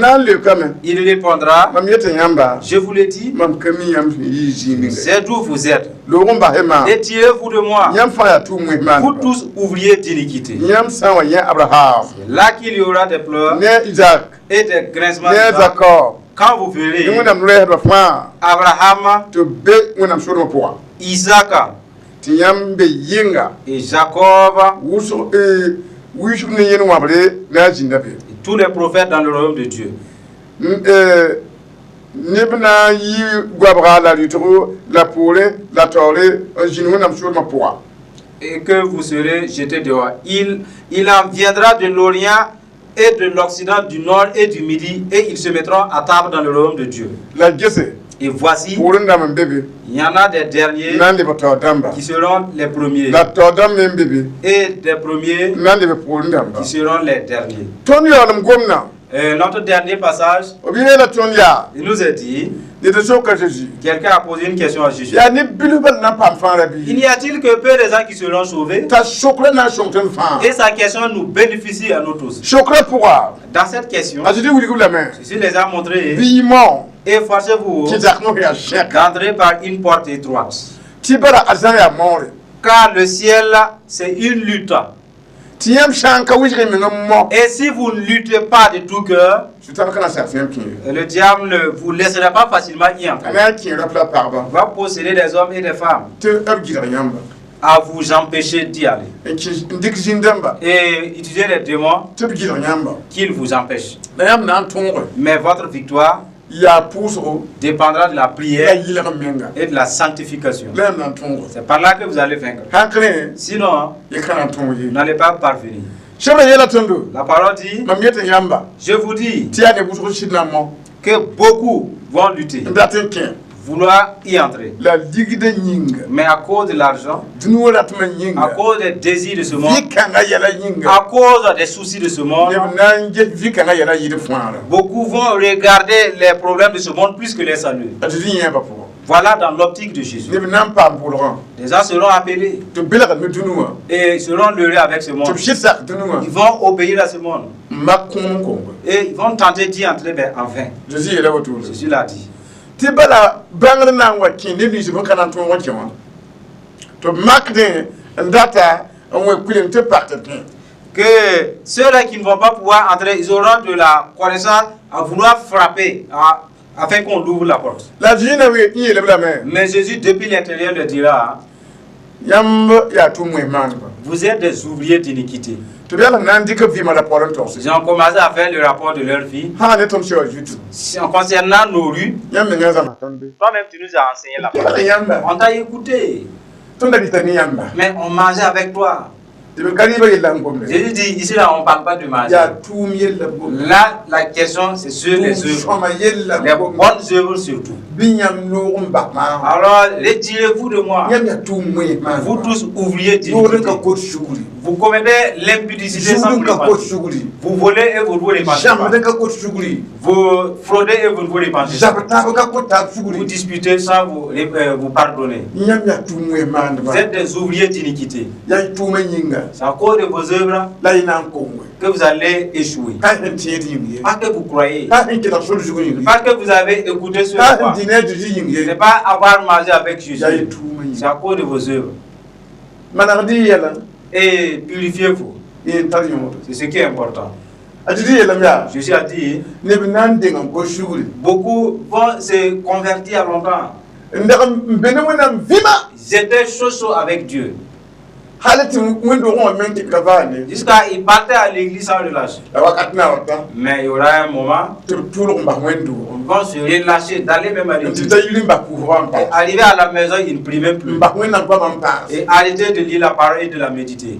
na n leokame Il répondra, mam yeta yãmba je vous le dis, mam ka mi yãmb sẽn yi zĩiga c'est d'où vous êtes. loog n basɛ maam Retirez-vous de moi, yãmb fãa yaa tʋʋm wẽs vous maaneba tous ouvriers d'iniquité. yãmb sã n wa yẽ abraham C'est là qu'il y aura des pleurs ne isak et des grincements ne de dents. zakob Quand vous ne verrez wẽnnaam rɛɛsdbã fãa Abraham, tɩ b be wẽnnaam sodmã pʋga Isaac tɩ yãmb be yɩnga et Jacob wɩsg ne yẽn wãbre na a zĩnda be et tous les prophètes dans le royaume de Dieu. neb na n yi goabga la rɩtgo la poore la taoore n zĩnd wẽnnaam sodmã pʋga Et que vous serez jetés dehors. Il en viendra de l'Orient et de l'Occident, du Nord et du Midi, et ils se mettront à table dans le royaume de Dieu. la gese Et voici, poor n dãmb n be be il y en a des derniers na n leb taoor dãmba qui seront les premiers, la taoor dãmb me n be be et des premiers na n leb poor n dãmba qui seront les derniers. tõnd yaoolem gomna Notre dernier passage, b yeela tõnd yaa il nous est dit, ned n soka zeezi quelqu'un a posé une question à Jésus. yaa ne bilf bal na n paam fãa ra Il bɩ n'y a-t-il que peu de gens qui seront sauvés? t'a sokra na n sõng tõnd fãa Et sa question nous bénéficie à nous tous. sokra pʋga Dans cette question, a zɩd wilgb lame Jésus les a montrés, bɩ-mõ efforcez-vous tɩ zakem yaa sẽka d'entrer par une porte étroite. tɩ bara a zã yaa moore Car le ciel, c'est une lutte. tɩ yãmb sã n ka wɩsg meng n mɔ Et si vous ne luttez pas de tout cœur, sʋtãn ka na sag tɩ yãmb kẽere le diable ne vous laissera pas facilement y a entrer. na n kẽera p la pagba Il va posséder des hommes et des femmes tɩ b gɩdg yãmba à vous empêcher d'y aller. n dɩk zĩn dãmba Et utiliser les démons tɩ b gɩdg yãmba qu'ils vous empêchent. la yãmb na n tõoge Mais votre victoire yaa pʋʋsgo dépendra de la la prière yɩlg menga et de la sanctification. la yãmb na n tõoge C'est par là que vous allez vaincre. sãn krẽ Sinon, y ka na n tõog ye vous n'allez pas parvenir. Chebra yela tondo. La parole dit, Mamiete yamba. je vous dis Tia ne bouche chinamo. que beaucoup vont lutter, Ndatenken. vouloir y entrer. La ligue de nyinga. Mais à cause de l'argent, Dnuola tuma à nyinga. cause des désirs de ce monde, Vikanga yela nyinga. à cause des soucis de ce monde, Nanje vikanga yela yide fwara. beaucoup vont regarder les problèmes de ce monde plus que les saluts. Atidi yamba pour. Voilà dans l'optique de Jésus. Ne n'am pas pour le rang. Les gens seront appelés To bilaga me dunua. et seront leurrés avec ce monde. To shitsak dunua. Ils vont obéir à ce monde Makon kongo. et ils vont tenter d'y entrer, mais en vain. Jésus yela wotu. Jésus l'a dit. Tibala bangra na wa kinde ni zibo kana to wa kewa. To makde ndata on kulin te partenaire. Que ceux-là qui ne vont pas pouvoir entrer, ils auront de la connaissance à vouloir frapper afin qu'on ouvre la porte. La jina we yele bla me. Mais Jésus, depuis l'intérieur, leur dira, Yamba ya tu mu man. vous êtes des ouvriers d'iniquité. To biala nandi ka vi mala poron to. Ils ont commencé à faire le rapport de leur vie. Ha ne tom sho jutu. En concernant nos rues, Yamba ngaza matambe. toi-même tu nous as enseigné la parole. Yamba. On t'a écouté, Tonda bitani yamba. mais on mangeait avec toi. Tibe kariba yela ngombe. Jésus dit, ici là on ne parle pas de manger. Ya tu yela ngombe. Là, la question c'est sur les œuvres. Shoma yela Les ngombe. bonnes œuvres surtout. Binyam no mbakma. Alors, retirez-vous de moi, Yamba tu mu man. vous tous ouvriers Yore d'iniquité. ka ko shuguri. Vous commettez l'impudicité sans Shuguri ka ko repentance. shuguri. Vous volez et vous ne vous repentez pas. Jambe ka ko shuguri. Vous fraudez et vous ne vous repentez pas. Zabata ka ko ta Vous shuguri. disputez sans vous pardonner. Yamba tu mu man. Vous êtes des ouvriers d'iniquité. Ya tu mu nyinga. C'est à cause de vos œuvres La ina kongwe. que vous allez échouer. Ka ntiri yinga. Pas que vous croyez. Ka nkela shuru shuguri. Pas que vous avez écouté ce Ka soir. ndine du Ce yinga. n'est pas avoir mangé avec Ya Jésus. tu mu C'est à cause de vos œuvres. Manardi yela. Et purifiez-vous. E tariyo. C'est ce qui est important. Adidi yela mya. Jésus a dit, Ne binan de ngam ko shuguri. beaucoup vont se convertir à longtemps. Ndaka mbene wona vima. Ils étaient chauds avec Dieu. Halati mwendo ron menti kavane. Jusqu'à ils partaient à l'église sans relâcher. La wakati na wata. Mais il y aura un moment, Tulu mba mwendo. ils vont se relâcher, d'aller même à l'église. Ntita yuli mba kuhwa Et mpa. arriver à la maison, ils ne prient même plus. Mba mwena mpa mpa. Et arrêter de lire la parole et de la méditer.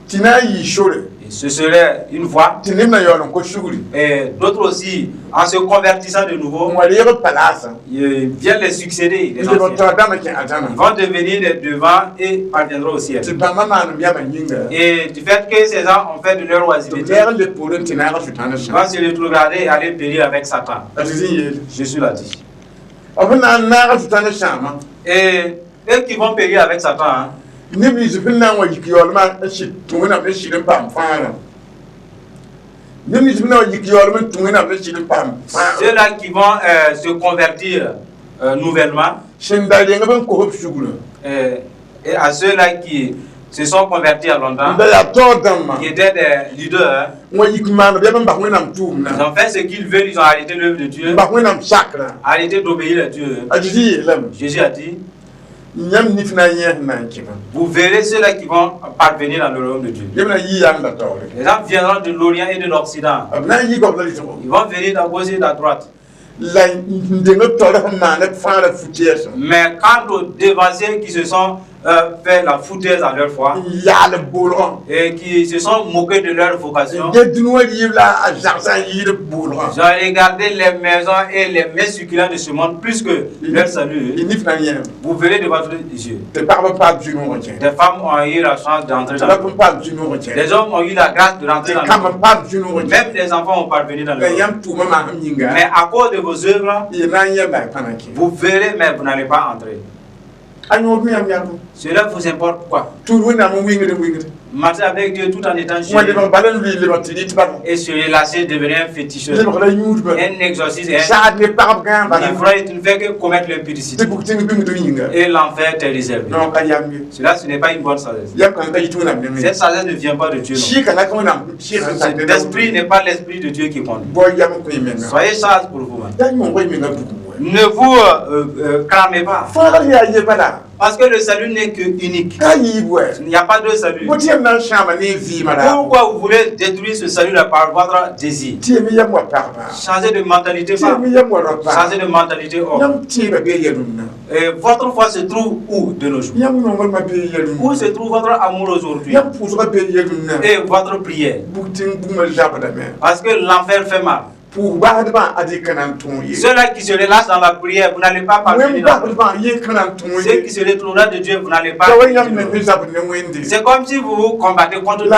Tina yi shore. Et ce serait une voie. Tinemna yolo ko shuguri. Et d'autres aussi, en se convertissant de nouveau, Mwaliyero palasa. ils viennent les succéder. Les Ndebo anciens. tadama ki adana. Ils vont devenir des devants et parviendront au ciel. Tibama manu myama nyinga. Et du fait que ces gens ont fait de leur oisiveté, Tibera le polen tinara shutana ils vont sha. se retrouver et aller périr avec Satan. Adidi yele. Jésus l'a dit. Abuna nara shutana shama. Et eux qui vont périr avec Satan, hein, Nibi zipina wa yikiyolma shi tungena me shi pam fara. Nibi zipina wa yikiyolma tungena me shi pam fara. ceux-là qui vont se convertir nouvellement, Shindali ngaben ko hop shugura. et à ceux-là qui se sont convertis à longtemps, Ndaya to damma. qui étaient des leaders, hein, Wa yikmana biya mba wenam tumna. ils ont fait ce qu'ils veulent, ils ont arrêté l'œuvre de Dieu, Mba wenam chakra. arrêté d'obéir à Dieu. Adidi yelam. Jésus a dit, Nyam nifna yeh na kiba. vous verrez ceux-là qui vont parvenir dans le royaume de Dieu. Yemna yi yang da tawle. Les gens viendront de l'Orient et de l'Occident. Abna yi go bali to. Ils vont venir d'à gauche et d'à droite. La ndengo tawle na na fara futiesa. Mais quant aux devanciers qui se sont fait la foutaise à leur foi Ya le bolon. et qui se sont moqués de leur vocation, Ye dunwa yibla a jarsa yi le bolon. ils ont regardé les maisons et les mets succulents de ce monde plus que leur salut. Nifna yem. Vous verrez de votre yeux. Te parle pas du nom retien. Des femmes ont eu la chance d'entrer Te dans le parle pas du nom retien. Des hommes ont eu la grâce de rentrer Te dans le kama pas du nom retien. Même des enfants ont parvenu dans le monde. Yam tu mama yinga. Mais à cause de vos œuvres, Ye na yem ba panaki. vous verrez, mais vous n'allez pas entrer. Anyo yam yam. Cela vous importe quoi? Tu wona mo wingre wingre. Marcher avec Dieu tout en étant Moi de chéri balen li le batidi tba. et se relâcher, devenir un Je féticheur, me relais yud ba. un exorciste et un Ça ne pas bien bala. ivrogne, tu ne fais que commettre Te l'impudicité. bu tin bi ndu yinga. Et l'enfer t'est réservé. Non ka yam bi. Cela, ce n'est pas une bonne sagesse. Yam kan ta yitu na mi. Cette sagesse ne vient pas de Dieu. Non. Shi kana ko na shi kan ta Cet esprit n'est pas l'esprit de Dieu qui conduit. Boy yam ko yimenga. Soyez sage pour vous. Dan mo ko yimenga bu ko. Ne vous clamez pas. Fara ya ye bala. Parce que le salut n'est que unique. Ka yi bwe. Il n'y a pas de salut. Ko tiem na shama ni vi mara. Pourquoi vous voulez détruire ce salut-là par votre désir? Tiem ya mo parba. Changez de mentalité. Tiem ya mo ropa. Changez de mentalité. Yam tiba be yeluna. Et votre foi se trouve où de nos jours? Yam no ma be yeluna. Où se trouve votre amour aujourd'hui? Yam pouso be yeluna. Et votre prière? Boutin buma jabada me. Parce que l'enfer fait mal. Pour badba adi kanan tonye. Ceux-là qui se relassent dans la prière, vous n'allez pas parvenir. Ceux qui se détournent de Dieu, vous n'allez pas. C'est comme si vous combattez contre Dieu.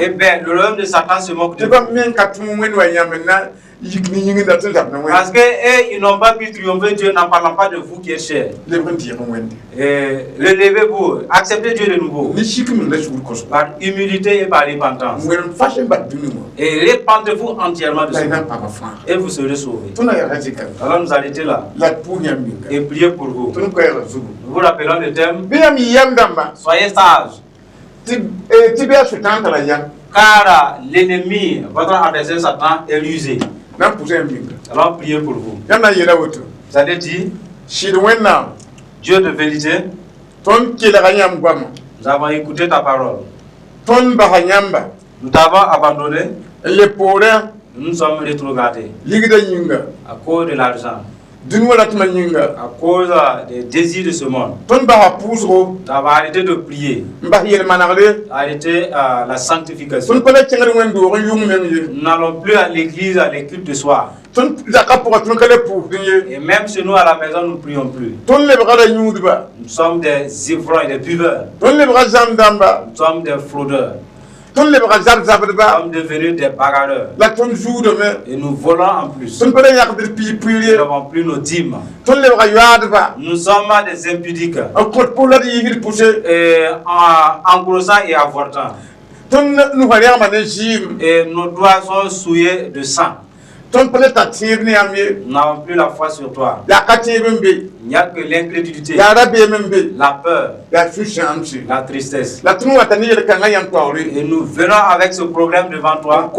Eh bien, le royaume de Satan se moque de vous. Parce que ils n'ont pas pu triompher Dieu n'en parlant pas de vous qui êtes cher. Relevez-vous, acceptez Dieu de nouveau. Par humilité et par repentance. Et répandez-vous entièrement de ce monde. Et vous serez sauvés. Alors nous arrêtons là. Et priez pour vous. Nous rappelons le thème. Soyez sages. Car l'ennemi, votre adversaire Satan, est rusé. Alors priez pour vous. Vous allez dire, Dieu de vérité, nous avons écouté ta parole. Nous t'avons abandonné. Nous nous sommes rétrogradés à cause de l'argent, à cause des désirs de ce monde. Nous avons arrêté de prier, arrêté la sanctification. Nous n'allons plus à l'église, à les cultes de soir. Et même chez nous à la maison, nous ne prions plus. Nous sommes des ivrognes et des buveurs. Nous sommes des fraudeurs. Nous sommes devenus des bagarreurs. Et nous volons en plus. Nous n'avons plus nos dîmes. Nous sommes des impudiques. Et engrossant et avortant. Et nos doigts sont souillés de sang. Nous n'avons plus la foi sur toi. Il n'y a que l'incrédulité, la peur, la tristesse. Et nous venons avec ce problème devant toi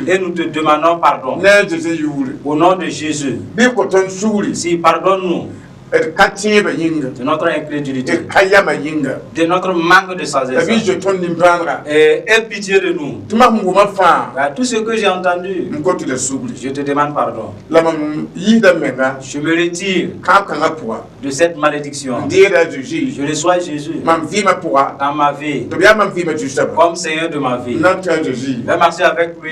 et nous te demandons pardon. Au nom de Jésus. Si pardonne-nous de notre incrédulité, de notre manque de sagesse. Et aie pitié de nous. Tout ce que j'ai entendu, je te demande pardon. Je me retire de cette malédiction. Je reçois Jésus dans ma vie comme Seigneur de ma vie. Je vais marcher avec lui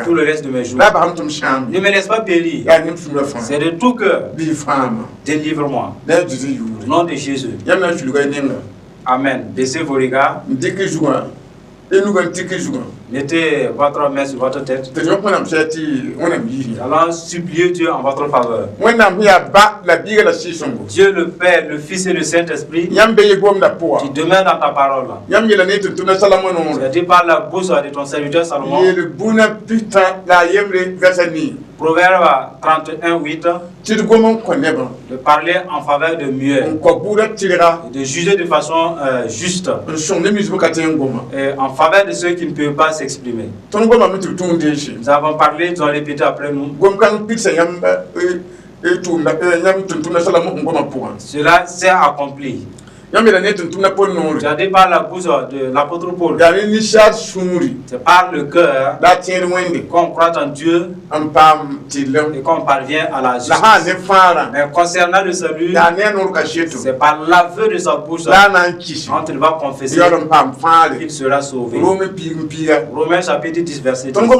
tout le reste de mes jours. Ne me laisse pas périr. C'est de tout cœur. Délivre-moi. Au nom de Jésus. Amen. Baissez vos regards. Mettez votre main sur votre tête. Allons supplier Dieu en votre faveur. Dieu le Père, le Fils et le Saint-Esprit, qui demeure dans ta parole. Tu as dit par la bouche de ton serviteur Salomon. Proverbe 31:8, de parler en faveur de mieux, de juger de façon juste, et en faveur de ceux qui ne peuvent pas s'exprimer. Nous avons parlé, nous allons répéter après nous. Cela s'est accompli. Tu as dit par la bouche de l'apôtre Paul. C'est par le cœur qu'on croit en Dieu et qu'on parvient à la justice. Mais concernant le salut, c'est par l'aveu de sa bouche quand il va confesser qu'il sera sauvé. Romains chapitre 10 verset 10. Nous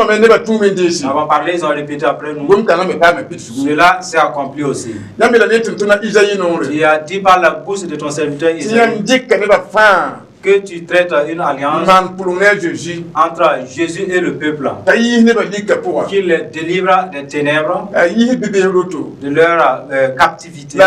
avons parlé, ils ont répété après nous. Cela s'est accompli aussi. Tu as dit par la bouche de ton serviteur que tu traites une alliance entre Jésus et le peuple, qu'il les délivre des ténèbres, de leur captivité,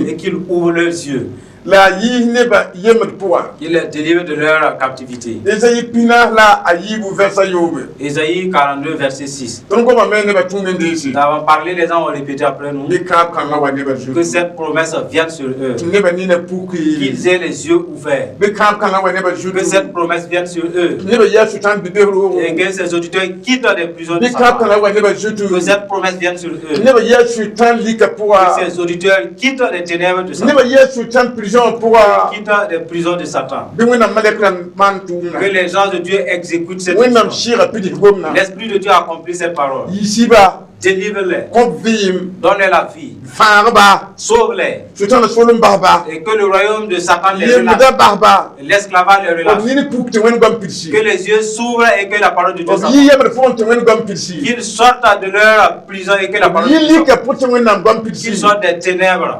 et qu'il ouvre leurs yeux. la yi ne ba yemet poa qu'il les délivre de leur captivité. Esaïe pina la ayibu versa yobe Ésaïe 42, verset 6. ton ko ma men ne ba tungen de ici Nous avons parlé, les gens ont répété après nous, ni kap kan la wa ne ba que cette promesse vienne sur eux, ne ba ni ne puki qu'ils aient les yeux ouverts, be kap kan la wa ne ba que cette promesse vienne sur eux, ne ba yesu tan bi beru et que ces auditeurs quittent des prisons de be kap kan Satan. la wa ne ba jutu Que cette promesse vienne sur eux, ne ba yesu tan lika poa que ces auditeurs quittent les ténèbres de ne Satan, ba yesu tan prison poa quittent les prisons de Satan. bi wona malekran man tuna Que les gens de Dieu exécutent cette wona mission. shira pidi gomna L'Esprit de Dieu accomplit cette parole. yisiba Délivre-les, ko vim donne-les la vie, farba sauve-les, sultan solum baba et que le royaume de Satan les yemda relâche, baba l'esclavage les o relâche. ni pukte wen gam pirsi Que les yeux s'ouvrent et que la parole de Dieu o s'entende. yi yebre fonte wen gam pirsi Qu'ils sortent de leur prison et que la parole de yi Dieu lika sorte. pute wen nam gam Qu'ils pirsi sortent des ténèbres.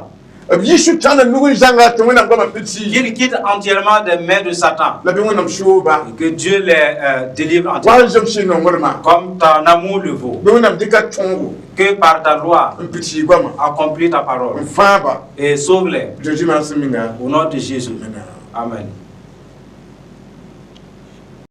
yi sultan nugun janga te wen nam gam pirsi Qu'ils quittent entièrement des mains de Satan. la bi wen nam shoba Et que Dieu les délivre entièrement. wa jom shi no ngorma Comme ton amour le vaut. bi wen nam dika tongo Que par ta loi, un petit goma accomplis ta parole. faba Et sauve-les. jeji ma siminga Au nom de Jésus. Amen.